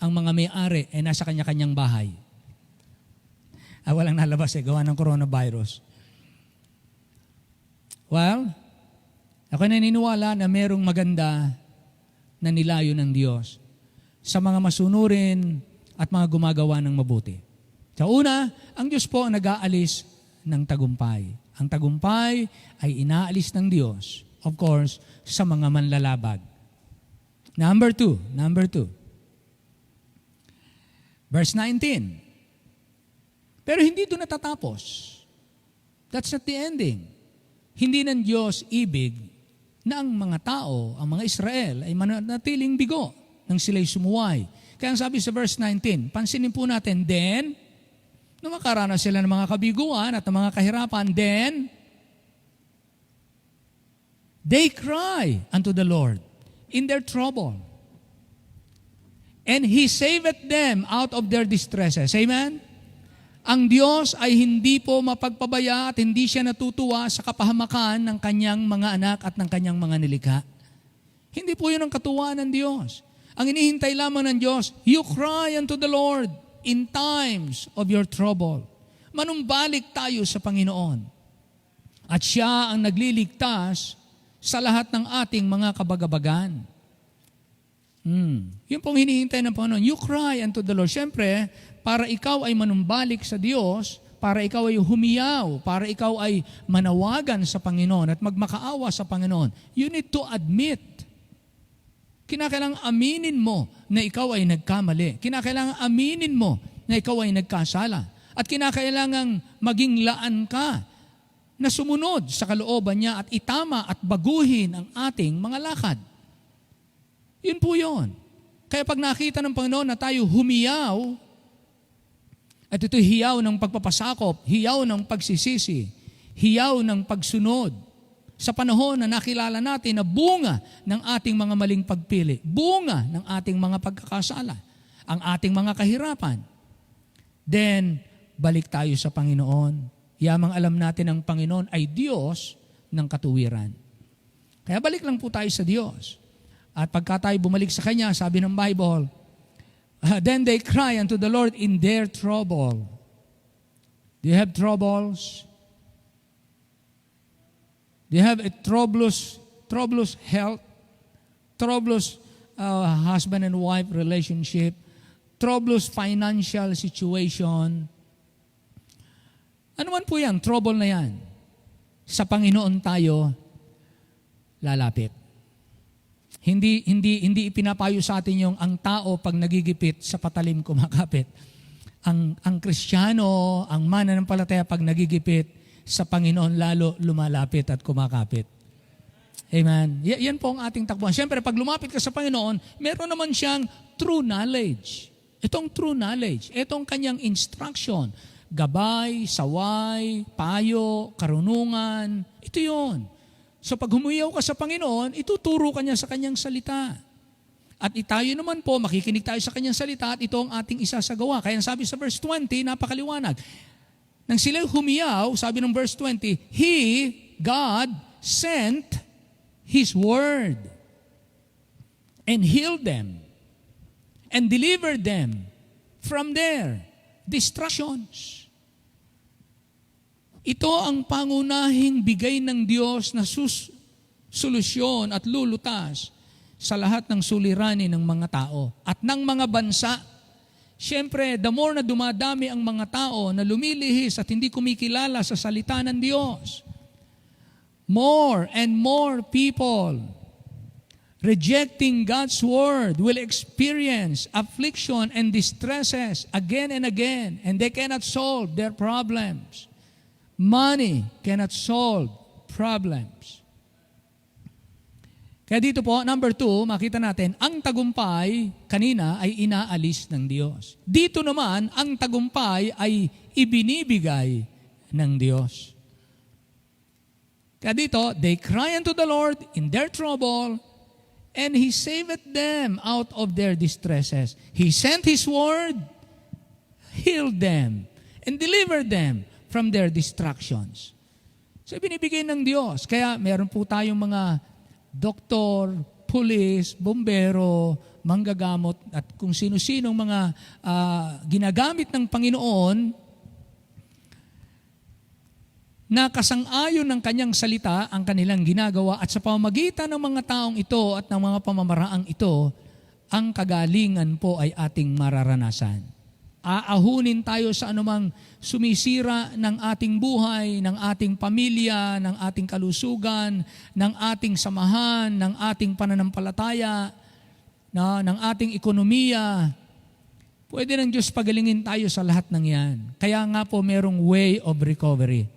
Speaker 1: Ang mga may-ari ay nasa kanya-kanyang bahay. Walang nalabas gawa ng coronavirus. Well, ako naniniwala na merong maganda na nilayo ng Diyos sa mga masunurin at mga gumagawa ng mabuti. Sa una, ang Diyos po ang nag-aalis ng tagumpay. Ang tagumpay ay inaalis ng Diyos, of course, sa mga manlalabag. Number two. Verse 19. Pero hindi doon natatapos. That's not the ending. Hindi ng Diyos ibig na ang mga tao, ang mga Israel, ay manatiling bigo nang sila'y sumuway. Kaya ang sabi sa verse 19, pansinin po natin, then, nung makaranas sila ng mga kabiguan at ng mga kahirapan, then, they cry unto the Lord in their trouble. And He saveth them out of their distresses. Amen? Ang Diyos ay hindi po mapagpabaya at hindi siya natutuwa sa kapahamakan ng kanyang mga anak at ng kanyang mga nilikha. Hindi po yun ang katuwaan ng Diyos. Ang inihintay lamang ng Diyos, you cry unto the Lord in times of your trouble. Manumbalik tayo sa Panginoon. At siya ang nagliligtas sa lahat ng ating mga kabagabagan. Yun pong hinihintay ng Panginoon. You cry unto the Lord. Siyempre, para ikaw ay manumbalik sa Diyos, para ikaw ay humiyaw, para ikaw ay manawagan sa Panginoon at magmakaawa sa Panginoon, you need to admit. Kinakailangan aminin mo na ikaw ay nagkamali. Kinakailangan aminin mo na ikaw ay nagkasala. At kinakailangan maging laan ka na sumunod sa kalooban niya at itama at baguhin ang ating mga lakad. Yun po yun. Kaya pag nakita ng Panginoon na tayo humiyaw, at ito hiyaw ng pagpapasakop, hiyaw ng pagsisisi, hiyaw ng pagsunod, sa panahon na nakilala natin na bunga ng ating mga maling pagpili, bunga ng ating mga pagkakasala, ang ating mga kahirapan, then balik tayo sa Panginoon. Yamang alam natin ang Panginoon ay Diyos ng katuwiran. Kaya balik lang po tayo sa Diyos. At pagka tayo bumalik sa Kanya, sabi ng Bible, then they cry unto the Lord in their trouble. Do you have troubles? Do you have a troublous health? Troublous husband and wife relationship? Troublous financial situation? Ano man po yan, trouble na yan. Sa Panginoon tayo lalapit. Hindi ipinapayo sa atin yung ang tao pag nagigipit sa patalim kumakapit. Ang Kristiyano, ang mananampalataya pag nagigipit sa Panginoon lalo lumalapit at kumakapit. Amen. Yan po ang ating takbuhan. Siyempre, pag lumapit ka sa Panginoon, meron naman siyang true knowledge. Itong true knowledge, itong kanyang instruction, gabay, saway, payo, karunungan, ito yun. So pag humiyaw ka sa Panginoon, ituturo ka niya sa kanyang salita. At tayo naman po, makikinig tayo sa kanyang salita at ito ang ating isasagawa. Kaya sabi sa verse 20, napakaliwanag. Nang sila humiyaw, sabi ng verse 20, He, God, sent His word and healed them and delivered them from their distractions. Ito ang pangunahing bigay ng Diyos na solusyon at lulutas sa lahat ng suliranin ng mga tao at ng mga bansa. Siyempre, the more na dumadami ang mga tao na lumilihis at hindi kumikilala sa salita ng Diyos, more and more people rejecting God's word will experience affliction and distresses again and again, and they cannot solve their problems. Money cannot solve problems. Kaya dito po, number 2, makita natin, ang tagumpay kanina ay inaalis ng Diyos. Dito naman, ang tagumpay ay ibinibigay ng Diyos. Kaya dito, they cry unto the Lord in their trouble, and He saveth them out of their distresses. He sent His word, healed them, and delivered them from their distractions. So, binibigay ng Diyos. Kaya meron po tayong mga doktor, pulis, bombero, manggagamot, at kung sino-sinong mga ginagamit ng Panginoon na kasang-ayon ng kanyang salita ang kanilang ginagawa, at sa pamamagitan ng mga taong ito at ng mga pamamaraang ito, ang kagalingan po ay ating mararanasan. Aahunin tayo sa anumang sumisira ng ating buhay, ng ating pamilya, ng ating kalusugan, ng ating samahan, ng ating pananampalataya, ng ating ekonomiya. Pwede ng Diyos pagalingin tayo sa lahat ng yan. Kaya nga po merong way of recovery.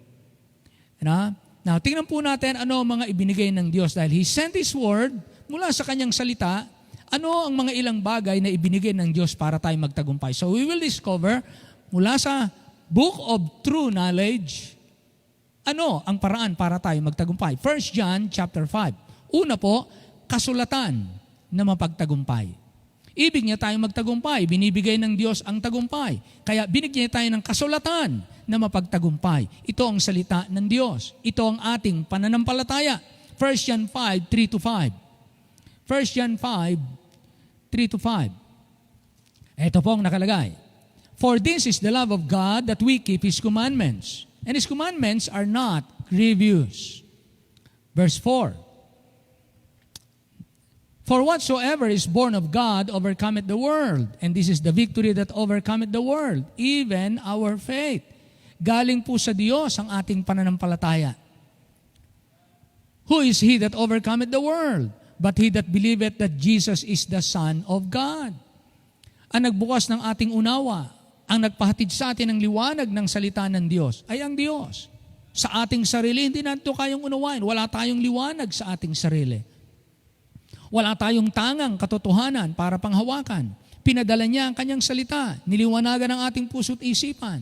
Speaker 1: Now, tingnan po natin ano ang mga ibinigay ng Diyos dahil He sent His word mula sa kanyang salita. Ano ang mga ilang bagay na ibinigay ng Diyos para tayo magtagumpay? So we will discover mula sa Book of True Knowledge, ano ang paraan para tayo magtagumpay? 1 John chapter 5. Una po, kasulatan na mapagtagumpay. Ibig niya tayo magtagumpay, binibigay ng Diyos ang tagumpay. Kaya binigyan niya tayo ng kasulatan na mapagtagumpay. Ito ang salita ng Diyos. Ito ang ating pananampalataya. 1 John 5, 3-5. 1 John 5, 3-5. Ito po ang nakalagay. For this is the love of God, that we keep His commandments. And His commandments are not grievous. Verse 4. For whatsoever is born of God overcometh the world. And this is the victory that overcometh the world, even our faith. Galing po sa Diyos ang ating pananampalataya. Who is he that overcometh the world? But he that believeth that Jesus is the Son of God. Ang nagbukas ng ating unawa, ang nagpahatid sa atin ng liwanag ng salita ng Diyos, ay ang Diyos. Sa ating sarili, hindi natin kayang unawain. Wala tayong liwanag sa ating sarili. Wala tayong tangang katotohanan para panghawakan. Pinadala niya ang kanyang salita, niliwanagan ang ating puso't isipan.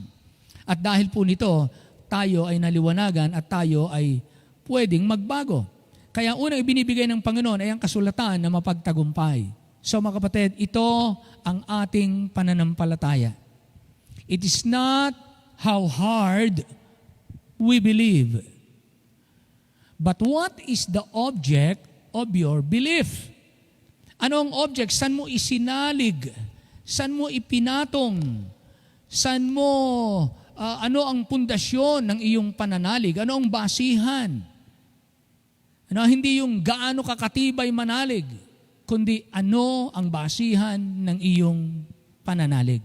Speaker 1: At dahil po nito, tayo ay naliwanagan at tayo ay pwedeng magbago. Kaya unang ibinibigay ng Panginoon ay ang kasulatan na mapagtagumpay. So mga kapatid, ito ang ating pananampalataya. It is not how hard we believe, but what is the object of your belief? Ano ang object? Saan mo isinalig? Saan mo ipinatong? Saan mo, ano ang pundasyon ng iyong pananalig? Ano ang basihan? Hindi yung gaano kakatibay manalig, kundi ano ang basihan ng iyong pananalig.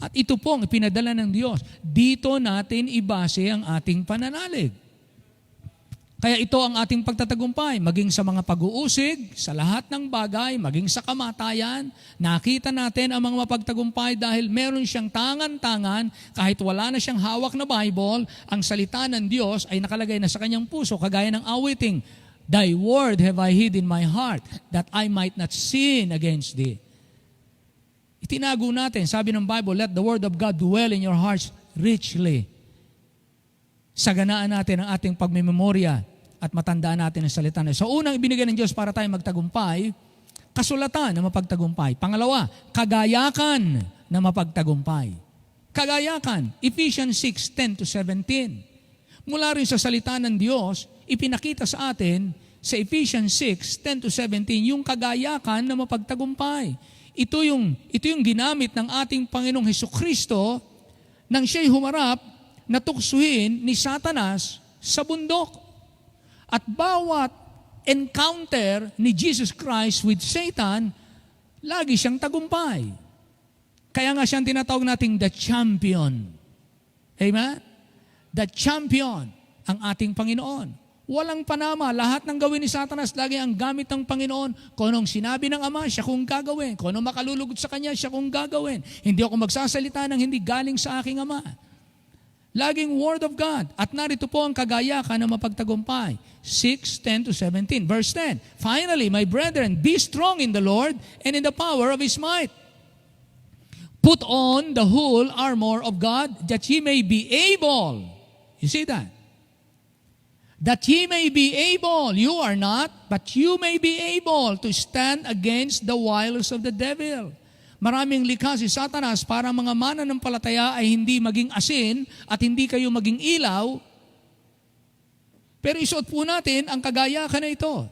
Speaker 1: At ito po ang ipinadala ng Diyos. Dito natin ibase ang ating pananalig. Kaya ito ang ating pagtatagumpay, maging sa mga pag-uusig, sa lahat ng bagay, maging sa kamatayan, nakita natin ang mga mapagtagumpay dahil meron siyang tangan-tangan, kahit wala na siyang hawak na Bible, ang salita ng Diyos ay nakalagay na sa kanyang puso, kagaya ng awiting, Thy word have I hid in my heart, that I might not sin against Thee. Itinago natin, sabi ng Bible, let the word of God dwell in your hearts richly. Saganaan natin ang ating pagmemorya at matandaan natin ang salita na. So unang ibinigay ng Diyos para tayo magtagumpay, kasulatan na mapagtagumpay. Pangalawa, kagayakan na mapagtagumpay. Kagayakan, Ephesians 6:10-17. Mula rin sa salita ng Diyos, ipinakita sa atin sa Ephesians 6:10-17 yung kagayakan na mapagtagumpay. Ito yung ginamit ng ating Panginoong Hesukristo nang siya'y humarap na tuksuhin ni Satanas sa bundok. At bawat encounter ni Jesus Christ with Satan, lagi siyang tagumpay. Kaya nga siyang tinatawag nating the champion. Amen? The champion ang ating Panginoon. Walang panama, lahat ng gawin ni Satanas, lagi ang gamit ng Panginoon. Kung anong sinabi ng Ama, siya kung gagawin. Kung anong makalulugod sa Kanya, siya kung gagawin. Hindi ako magsasalita ng hindi galing sa aking Ama. Laging Word of God. At narito po ang kagayakan na mapagtagumpay. 6:10-17. Verse 10. Finally, my brethren, be strong in the Lord and in the power of His might. Put on the whole armor of God that ye may be able. You see that? That ye may be able. You are not, but you may be able to stand against the wiles of the devil. Maraming likha si Satanas para mga mananampalataya ay hindi maging asin at hindi kayo maging ilaw. Pero isuot po natin ang kagayakan na ito.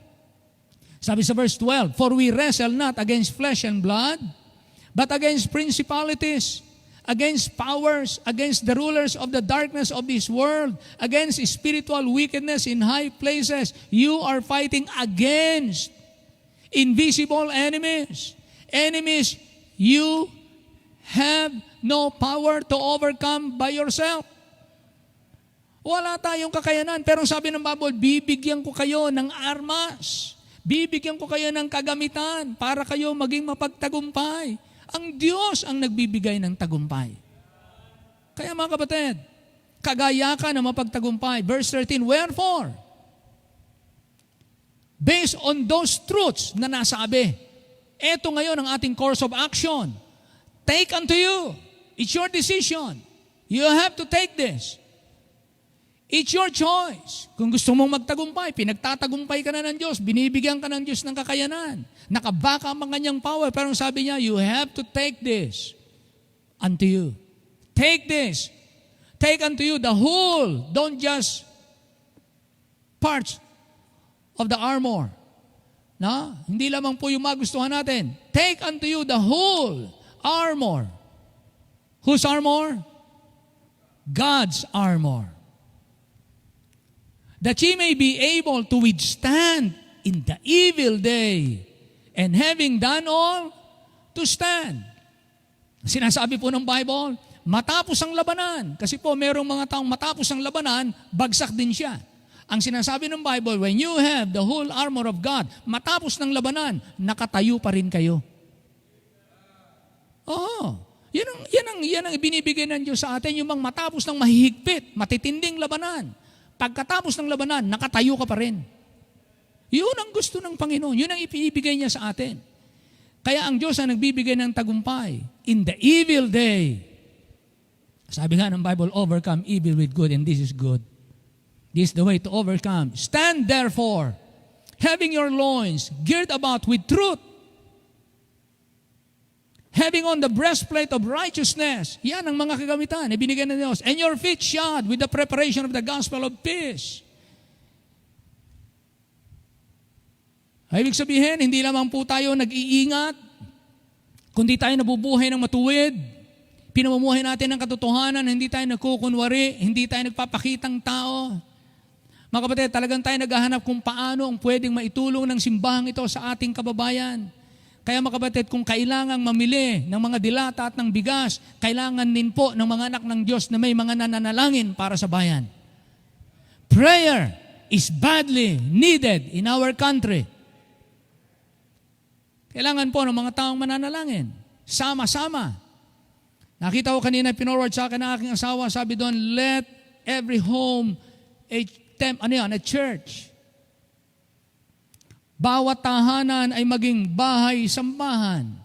Speaker 1: Sabi sa verse 12, for we wrestle not against flesh and blood, but against principalities, against powers, against the rulers of the darkness of this world, against spiritual wickedness in high places. You are fighting against invisible enemies. Enemies you have no power to overcome by yourself. Wala tayong kakayanan. Pero sabi ng Bible, bibigyan ko kayo ng armas. Bibigyan ko kayo ng kagamitan para kayo maging mapagtagumpay. Ang Diyos ang nagbibigay ng tagumpay. Kaya mga kapatid, kagayakan na mapagtagumpay. Verse 13, wherefore, based on those truths na nasabi, ito ngayon ang ating course of action. Take unto you. It's your decision. You have to take this. It's your choice. Kung gusto mong magtagumpay, pinagtatagumpay ka na ng Diyos, binibigyan ka ng Diyos ng kakayanan. Nakabaka ang kanyang power. Pero sabi niya, you have to take this unto you. Take this. Take unto you the whole. Don't just parts of the armor. No? Hindi lamang po yung magustuhan natin. Take unto you the whole armor. Whose armor? God's armor. That ye may be able to withstand in the evil day, and having done all, to stand. Sinasabi po ng Bible, matapos ang labanan. Kasi po merong mga taong matapos ang labanan, bagsak din siya. Ang sinasabi ng Bible, when you have the whole armor of God, matapos ng labanan, nakatayo pa rin kayo. Oo. Yan ang ibinibigay ng Diyos sa atin, yung mga matapos ng mahihigpit, matitinding labanan. Pagkatapos ng labanan, nakatayo ka pa rin. Yun ang gusto ng Panginoon. Yun ang ibibigay niya sa atin. Kaya ang Diyos ang nagbibigay ng tagumpay. In the evil day, sabi nga ng Bible, overcome evil with good, and this is good. This is the way to overcome. Stand therefore, having your loins girt about with truth, having on the breastplate of righteousness. Yan ang mga kagamitan, ibinigay ng Diyos. And your feet shod with the preparation of the gospel of peace. Ibig sabihin, hindi lamang po tayo nag-iingat, kundi tayo nabubuhay ng matuwid. Pinamumuhay natin ng katotohanan, hindi tayo nagkukunwari, hindi tayo nagpapakitang tao. Mga kapatid, talagang tayo naghahanap kung paano ang pwedeng maitulong ng simbahang ito sa ating kababayan. Kaya mga kapatid, kung kailangang mamili ng mga dilata at ng bigas, kailangan din po ng mga anak ng Diyos na may mga nananalangin para sa bayan. Prayer is badly needed in our country. Kailangan po ng mga taong mananalangin. Sama-sama. Nakita ko kanina, pinorward sa akin ng aking asawa, sabi doon, let every home a church. Bawat tahanan ay maging bahay-sambahan.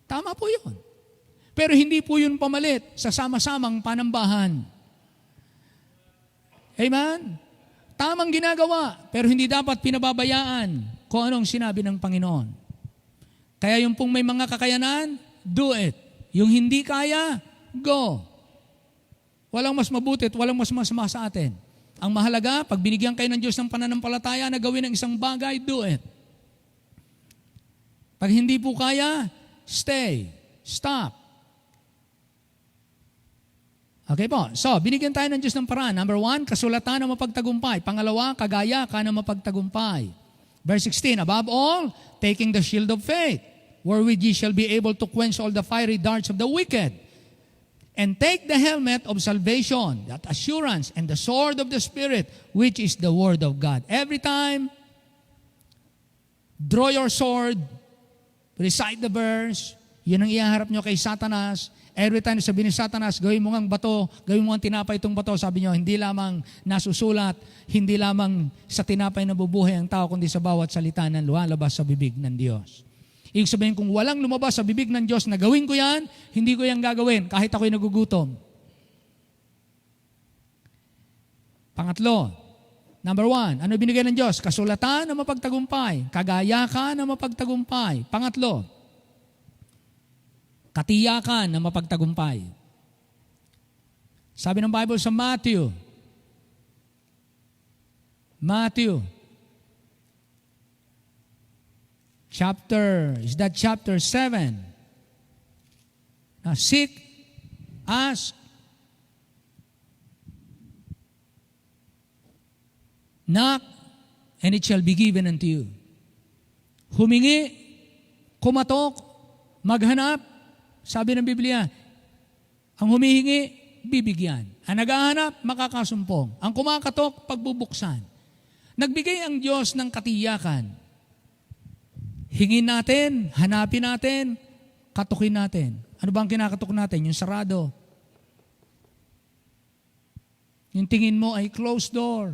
Speaker 1: Tama po yun. Pero hindi po yun pamalit sa sama-samang panambahan. Amen? Tamang ginagawa, pero hindi dapat pinababayaan kung anong sinabi ng Panginoon. Kaya yung pong may mga kakayanan, do it. Yung hindi kaya, go. Walang mas mabuti at walang mas masama sa atin. Ang mahalaga, pag binigyan kayo ng Diyos ng pananampalataya na gawin ang isang bagay, do it. Pag hindi po kaya, stay. Stop. Okay po. So, binigyan tayo ng Diyos ng paraan. Number 1, kasulatan na mapagtagumpay. Pangalawa, kagaya ka na mapagtagumpay. Verse 16, above all, taking the shield of faith, wherewith ye shall be able to quench all the fiery darts of the wicked. And take the helmet of salvation, that assurance, and the sword of the Spirit, which is the Word of God. Every time, draw your sword, recite the verse, yun ang ihaharap nyo kay Satanas, Every time sabi ni Satanas, gawin mo ngang bato, gawin mo ngang tinapay itong bato, sabi niyo, hindi lamang nasusulat, hindi lamang sa tinapay na bubuhay ang tao, kundi sa bawat salita na lumalabas sa bibig ng Diyos. Ibig sabihin, kung walang lumabas sa bibig ng Diyos na gawin ko yan, hindi ko yan gagawin kahit ako'y nagugutom. Pangatlo, number 1, ano binigay ng Diyos? Kasulatan na mapagtagumpay, kagayakan na mapagtagumpay. Pangatlo, katiyakan na mapagtagumpay. Sabi ng Bible sa Matthew chapter 7. Now, seek, ask, knock, and it shall be given unto you. Humingi, kumatok, maghanap. Sabi ng Biblia, ang humihingi, bibigyan. Ang naghahanap, makakasumpong. Ang kumakatok, pagbubuksan. Nagbigay ang Diyos ng katiyakan. Hingin natin, hanapin natin, katukin natin. Ano ba ang kinakatok natin? Yung sarado. Yung tingin mo ay closed door.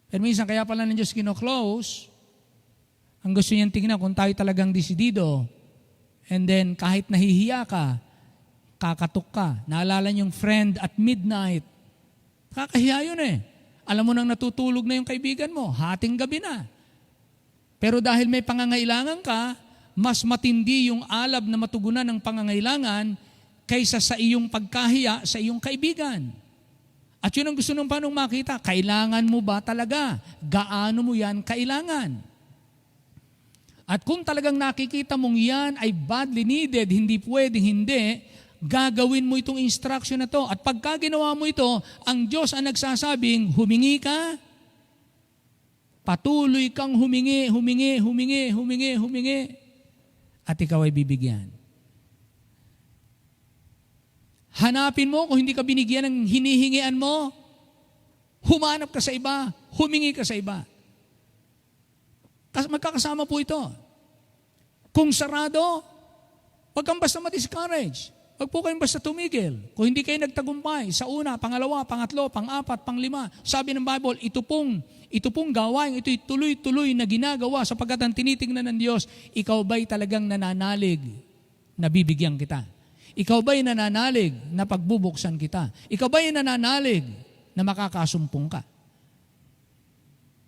Speaker 1: Pero minsan, kaya pala ng Diyos kino-close, ang gusto niyang tingnan kung tayo talagang desidido. And then, kahit nahihiya ka, kakatok ka. Naalala niyong friend at midnight. Kakahiya yun eh. Alam mo nang natutulog na yung kaibigan mo, hating gabi na. Pero dahil may pangangailangan ka, mas matindi yung alab na matugunan ng pangangailangan kaysa sa iyong pagkahiya sa iyong kaibigan. At yun ang gusto ng panong makita. Kailangan mo ba talaga? Gaano mo yan kailangan? At kung talagang nakikita mong yan ay badly needed, hindi pwedeng hindi, gagawin mo itong instruction na to. At pagka ginawa mo ito, ang Diyos ang nagsasabing, humingi ka, patuloy kang humingi, at ikaw ay bibigyan. Hanapin mo kung hindi ka binigyan ng hinihingian mo, humanap ka sa iba, humingi ka sa iba. Magkakasama po ito. Kung sarado, wag kang basta ma-discourage. Wag po kayong basta tumigil. Kung hindi kayo nagtagumpay sa una, pangalawa, pangatlo, pang-apat, panglima, sabi ng Bible, ito pong gawain, ito'y tuloy-tuloy na ginagawa sapagkat ang tinitingnan ng Diyos, ikaw ba'y talagang nananalig na bibigyan kita? Ikaw ba'y nananalig na pagbubuksan kita? Ikaw ba'y nananalig na makakasumpong ka?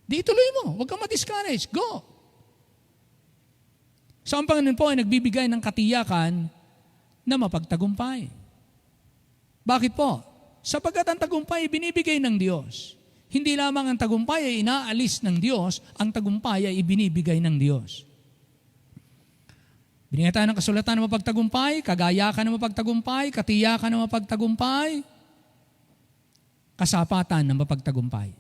Speaker 1: Di ituloy mo. Huwag kang ma-discourage. Go. So ang Panginoon po ay nagbibigay ng katiyakan na mapagtagumpay. Bakit po? Sapagkat ang tagumpay ay binibigay ng Diyos. Hindi lamang ang tagumpay ay inaalis ng Diyos, ang tagumpay ay ibinibigay ng Diyos. Binigyan tayo ng kasulatan na mapagtagumpay, kagayakan na mapagtagumpay, katiyakan na mapagtagumpay, kasapatan na mapagtagumpay.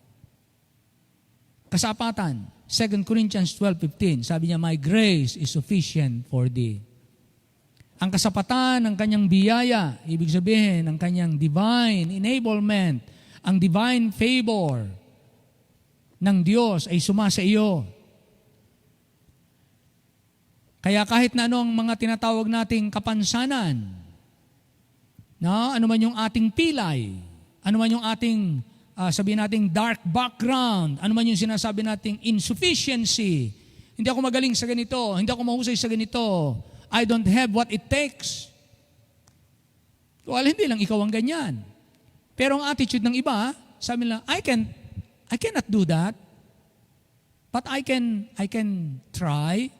Speaker 1: Kasapatan, 2 Corinthians 12:15, sabi niya, my grace is sufficient for thee. Ang kasapatan ng kanyang biyaya, ibig sabihin, ang kanyang divine enablement, ang divine favor ng Diyos ay sumasa iyo. Kaya kahit na ano ang mga tinatawag nating kapansanan, ano man yung ating pilay, ano man yung ating sabihin nating dark background, ano man yung sinasabi nating insufficiency, hindi ako magaling sa ganito, hindi ako mahusay sa ganito, I don't have what it takes. Well, hindi lang ikaw ang ganyan. Pero ang attitude ng iba, sabi nila, I cannot do that, but I can try,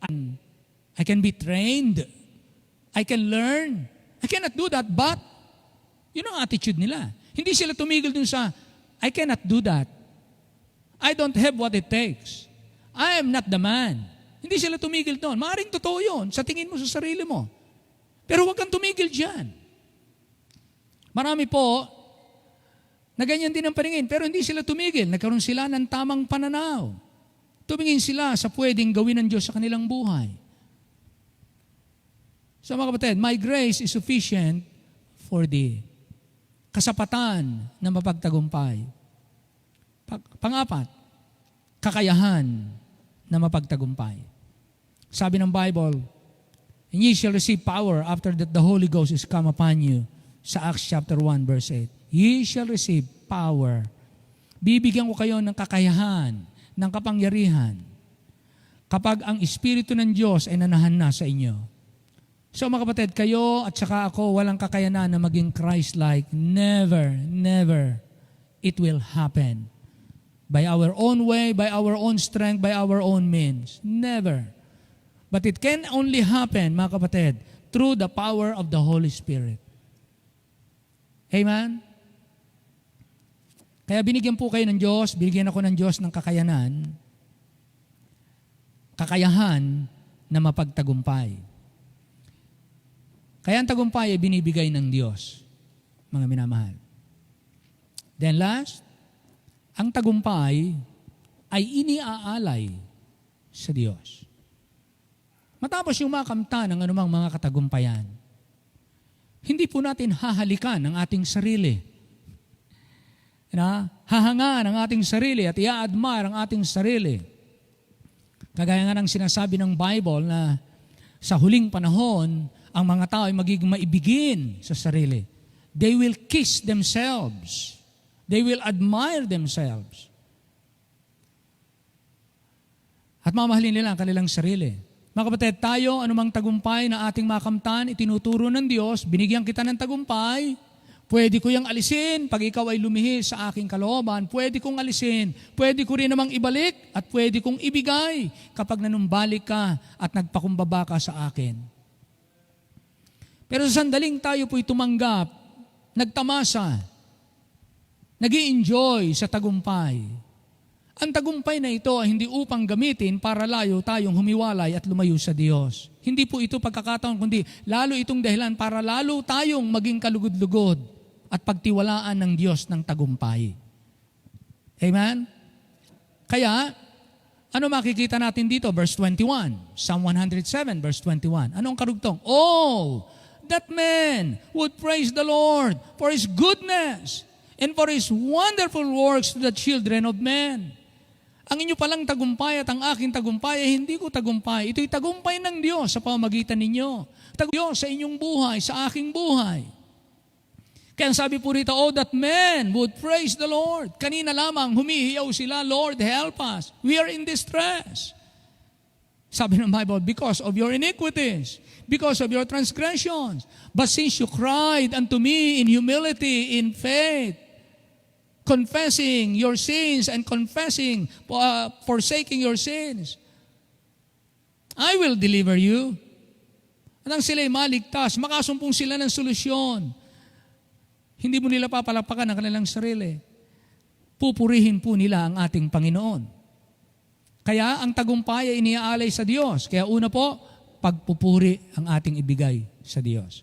Speaker 1: and I can be trained, I can learn, I cannot do that, but yun ang attitude nila. Hindi sila tumigil dun sa, I cannot do that. I don't have what it takes. I am not the man. Hindi sila tumigil doon. Maaaring totoo yun sa tingin mo sa sarili mo. Pero huwag kang tumigil dyan. Marami po, na ganyan din ang paningin, pero hindi sila tumigil. Nagkaroon sila ng tamang pananaw. Tumingin sila sa pwedeng gawin ng Diyos sa kanilang buhay. So mga kapatid, my grace is sufficient for thee. Kasapatan na mapagtagumpay. Pang-apat, kakayahan na mapagtagumpay. Sabi ng Bible, And ye shall receive power after that the Holy Ghost is come upon you. Sa Acts chapter 1 verse 8. Ye shall receive power. Bibigyan ko kayo ng kakayahan, ng kapangyarihan, kapag ang Espiritu ng Diyos ay nanahan na sa inyo. So mga kapatid, kayo at saka ako walang kakayanan na maging Christ-like. Never, never it will happen. By our own way, by our own strength, by our own means. Never. But it can only happen, mga kapatid, through the power of the Holy Spirit. Amen? Kaya binigyan po kayo ng Diyos, binigyan ako ng Diyos ng kakayahan na mapagtagumpay. Kaya ang tagumpay ay binibigay ng Diyos, mga minamahal. Then last, ang tagumpay ay iniaalay sa Diyos. Matapos yung makamta ng anumang mga katagumpayan, hindi po natin hahalikan ang ating sarili. Hahangaan ang ating sarili at i-admire ang ating sarili. Kagaya nga ng sinasabi ng Bible na sa huling panahon, ang mga tao ay magiging maibigin sa sarili. They will kiss themselves. They will admire themselves. At mamahalin nila ang kanilang sarili. Mga kapatid, tayo, anumang tagumpay na ating makamtan, itinuturo ng Diyos, binigyan kita ng tagumpay, pwede ko yung alisin pag ikaw ay lumihis sa aking kalooban, pwede kong alisin, pwede ko rin namang ibalik, at pwede kong ibigay kapag nanumbalik ka at nagpakumbaba ka sa akin. Pero sa sandaling tayo po'y tumanggap, nagtamasa, nag-i-enjoy sa tagumpay. Ang tagumpay na ito ay hindi upang gamitin para layo tayong humiwalay at lumayo sa Diyos. Hindi po ito pagkakataon, kundi lalo itong dahilan para lalo tayong maging kalugod-lugod at pagtiwalaan ng Diyos ng tagumpay. Amen? Kaya, ano makikita natin dito? Verse 21. Psalm 107, verse 21. Anong karugtong? Oh, that man would praise the Lord for His goodness and for His wonderful works to the children of men. Ang inyo palang tagumpay at ang aking tagumpay ay hindi ko tagumpay. Ito'y tagumpay ng Diyos sa pamamagitan ninyo. Diyos sa inyong buhay, sa aking buhay. Kaya sabi po rito, oh, that man would praise the Lord. Kanina lamang humihiyaw sila, Lord, help us. We are in distress. Sabi ng Bible, because of your iniquities, because of your transgressions. But since you cried unto me in humility, in faith, confessing your sins and forsaking your sins, I will deliver you. At ang sila'y maligtas, makasumpong sila ng solusyon. Hindi mo nila papalapakan ang kanilang sarili. Pupurihin po nila ang ating Panginoon. Kaya ang tagumpay ay iniaalay sa Diyos. Kaya una po, pagpupuri ang ating ibigay sa Diyos.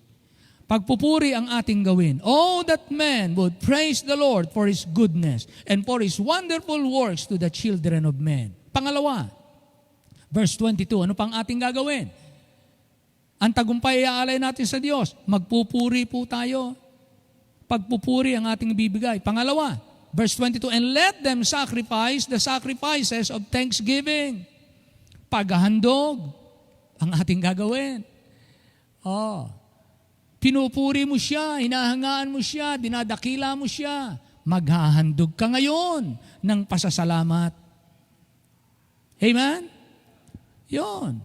Speaker 1: Pagpupuri ang ating gawin. Oh, that man would praise the Lord for His goodness and for His wonderful works to the children of men. Pangalawa, verse 22, ano pang ating gagawin? Ang tagumpay iaalay natin sa Diyos. Magpupuri po tayo. Pagpupuri ang ating ibibigay. Pangalawa, verse 22, and let them sacrifice the sacrifices of thanksgiving. Paghahandog ang ating gagawin. Pinupuri mo siya, hinahangaan mo siya, dinadakila mo siya. Maghahandog ka ngayon ng pasasalamat. Amen? Yon.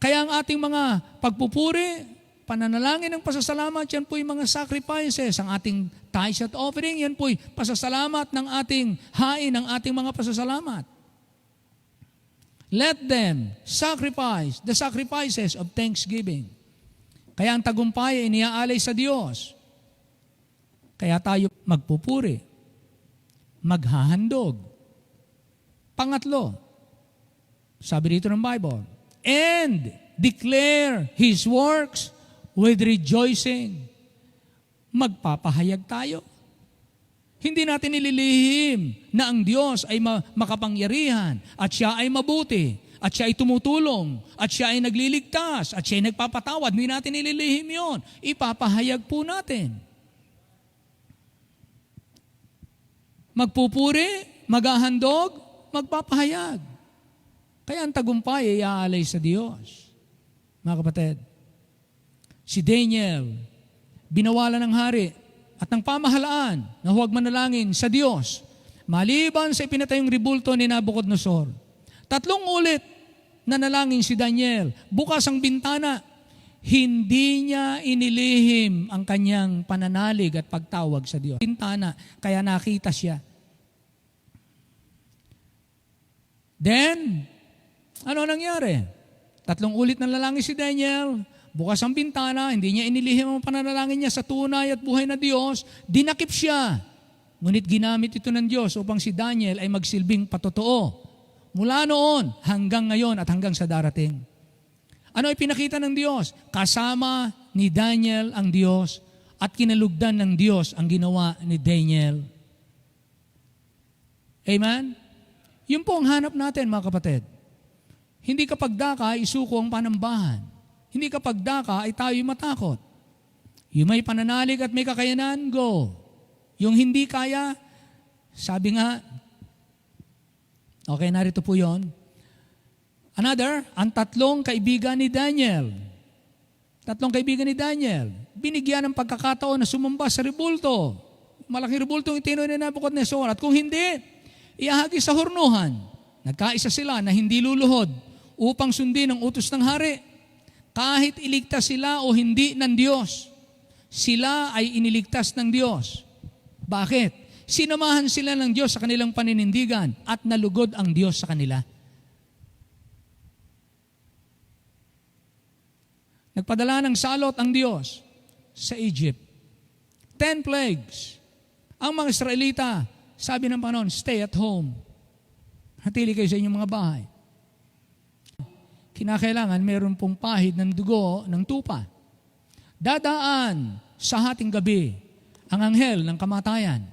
Speaker 1: Kaya ang ating mga pagpupuri, pananalangin ng pasasalamat, yan po'y mga sacrifices. Ang ating tithes at offering, yan po'y pasasalamat ng ating hain, ng ating mga pasasalamat. Let them sacrifice the sacrifices of thanksgiving. Kaya ang tagumpay ay iniaalay sa Diyos. Kaya tayo magpupuri, maghahandog. Pangatlo, sabi dito ng Bible, and declare His works with rejoicing. Magpapahayag tayo. Hindi natin nililihim na ang Diyos ay makapangyarihan at Siya ay mabuti at Siya ay tumutulong at Siya ay nagliligtas at Siya ay nagpapatawad. Hindi natin nililihim yon. Ipapahayag po natin. Magpupuri, maghahandog, magpapahayag. Kaya ang tagumpay ay iaalay sa Diyos. Mga kapatid, si Daniel, binawalan ng hari at ng pamahalaan na huwag manalangin sa Diyos, maliban sa ipinatayong ribulto ni Nabucodonosor. 3 ulit nanalangin si Daniel, bukas ang bintana. Hindi niya inilihim ang kanyang pananalig at pagtawag sa Diyos. Bintana, kaya nakita siya. Then, ano nangyari? 3 ulit nanalangin si Daniel, bukas ang bintana, hindi niya inilihim ang pananalangin niya sa tunay at buhay na Diyos, dinakip siya. Ngunit ginamit ito ng Diyos upang si Daniel ay magsilbing patotoo. Mula noon hanggang ngayon at hanggang sa darating. Ano ay pinakita ng Diyos? Kasama ni Daniel ang Diyos at kinalugdan ng Diyos ang ginawa ni Daniel. Amen? Yun po ang hanap natin, mga kapatid. Hindi kapag daka, isuko ang panambahan. Hindi kapag daka, ay tayo'y matakot. Yung may pananalig at may kakayanan, go. Yung hindi kaya, sabi nga, okay, narito po yon. Another, ang 3 kaibigan ni Daniel. 3 kaibigan ni Daniel, binigyan ng pagkakataon na sumamba sa rebulto. Malaking rebulto ang itinoy ni Nabucodonosor. At kung hindi, iahagi sa hornuhan. Nagkaisa sila na hindi luluhod upang sundin ang utos ng hari. Kahit iligtas sila o hindi ng Diyos, sila ay iniligtas ng Diyos. Bakit? Sinamahan sila ng Diyos sa kanilang paninindigan at nalugod ang Diyos sa kanila. Nagpadala ng salot ang Diyos sa Egypt. 10 plagues. Ang mga Israelita, sabi ng Panginoon, stay at home. Hatili kayo sa inyong mga bahay. Kinakailangan meron pong pahid ng dugo ng tupa. Dadaan sa hating gabi ang anghel ng kamatayan.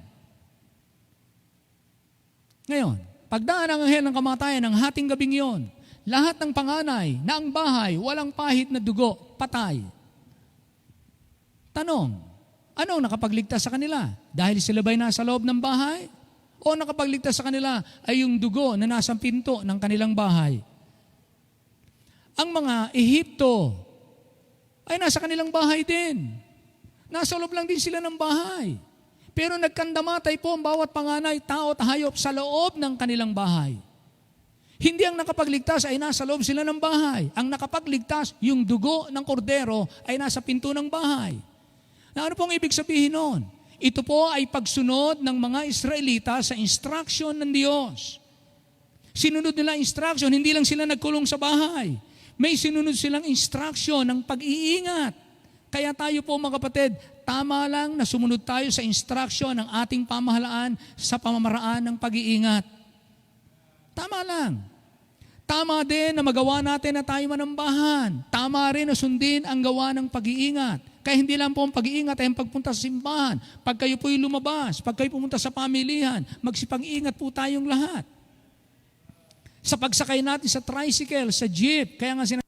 Speaker 1: Ngayon, pagdaan ang anghel ng kamatayan ng hating gabing iyon, lahat ng panganay na ang bahay walang pahid na dugo, patay. Tanong, anong nakapagligtas sa kanila? Dahil sila ba'y nasa loob ng bahay? O nakapagligtas sa kanila ay yung dugo na nasa pinto ng kanilang bahay? Ang mga Ehipto ay nasa kanilang bahay din. Nasa loob lang din sila ng bahay. Pero nagkandamatay po ang bawat panganay, tao at hayop sa loob ng kanilang bahay. Hindi ang nakapagligtas ay nasa loob sila ng bahay. Ang nakapagligtas, yung dugo ng kordero ay nasa pinto ng bahay. Na ano pong ibig sabihin nun? Ito po ay pagsunod ng mga Israelita sa instruction ng Diyos. Sinunod nila instruction, hindi lang sila nagkulong sa bahay. May sinunod silang instruction ng pag-iingat. Kaya tayo po mga kapatid, tama lang na sumunod tayo sa instruction ng ating pamahalaan sa pamamaraan ng pag-iingat. Tama lang. Tama din na magawa natin na tayo manambahan. Tama rin na sundin ang gawa ng pag-iingat. Kaya hindi lang po ang pag-iingat ay ang pagpunta sa simbahan. Pag kayo po'y lumabas, pag kayo pumunta sa pamilihan, magsipag-ingat po tayong lahat. Sa pagsakay natin sa tricycle, sa jeep, kaya nga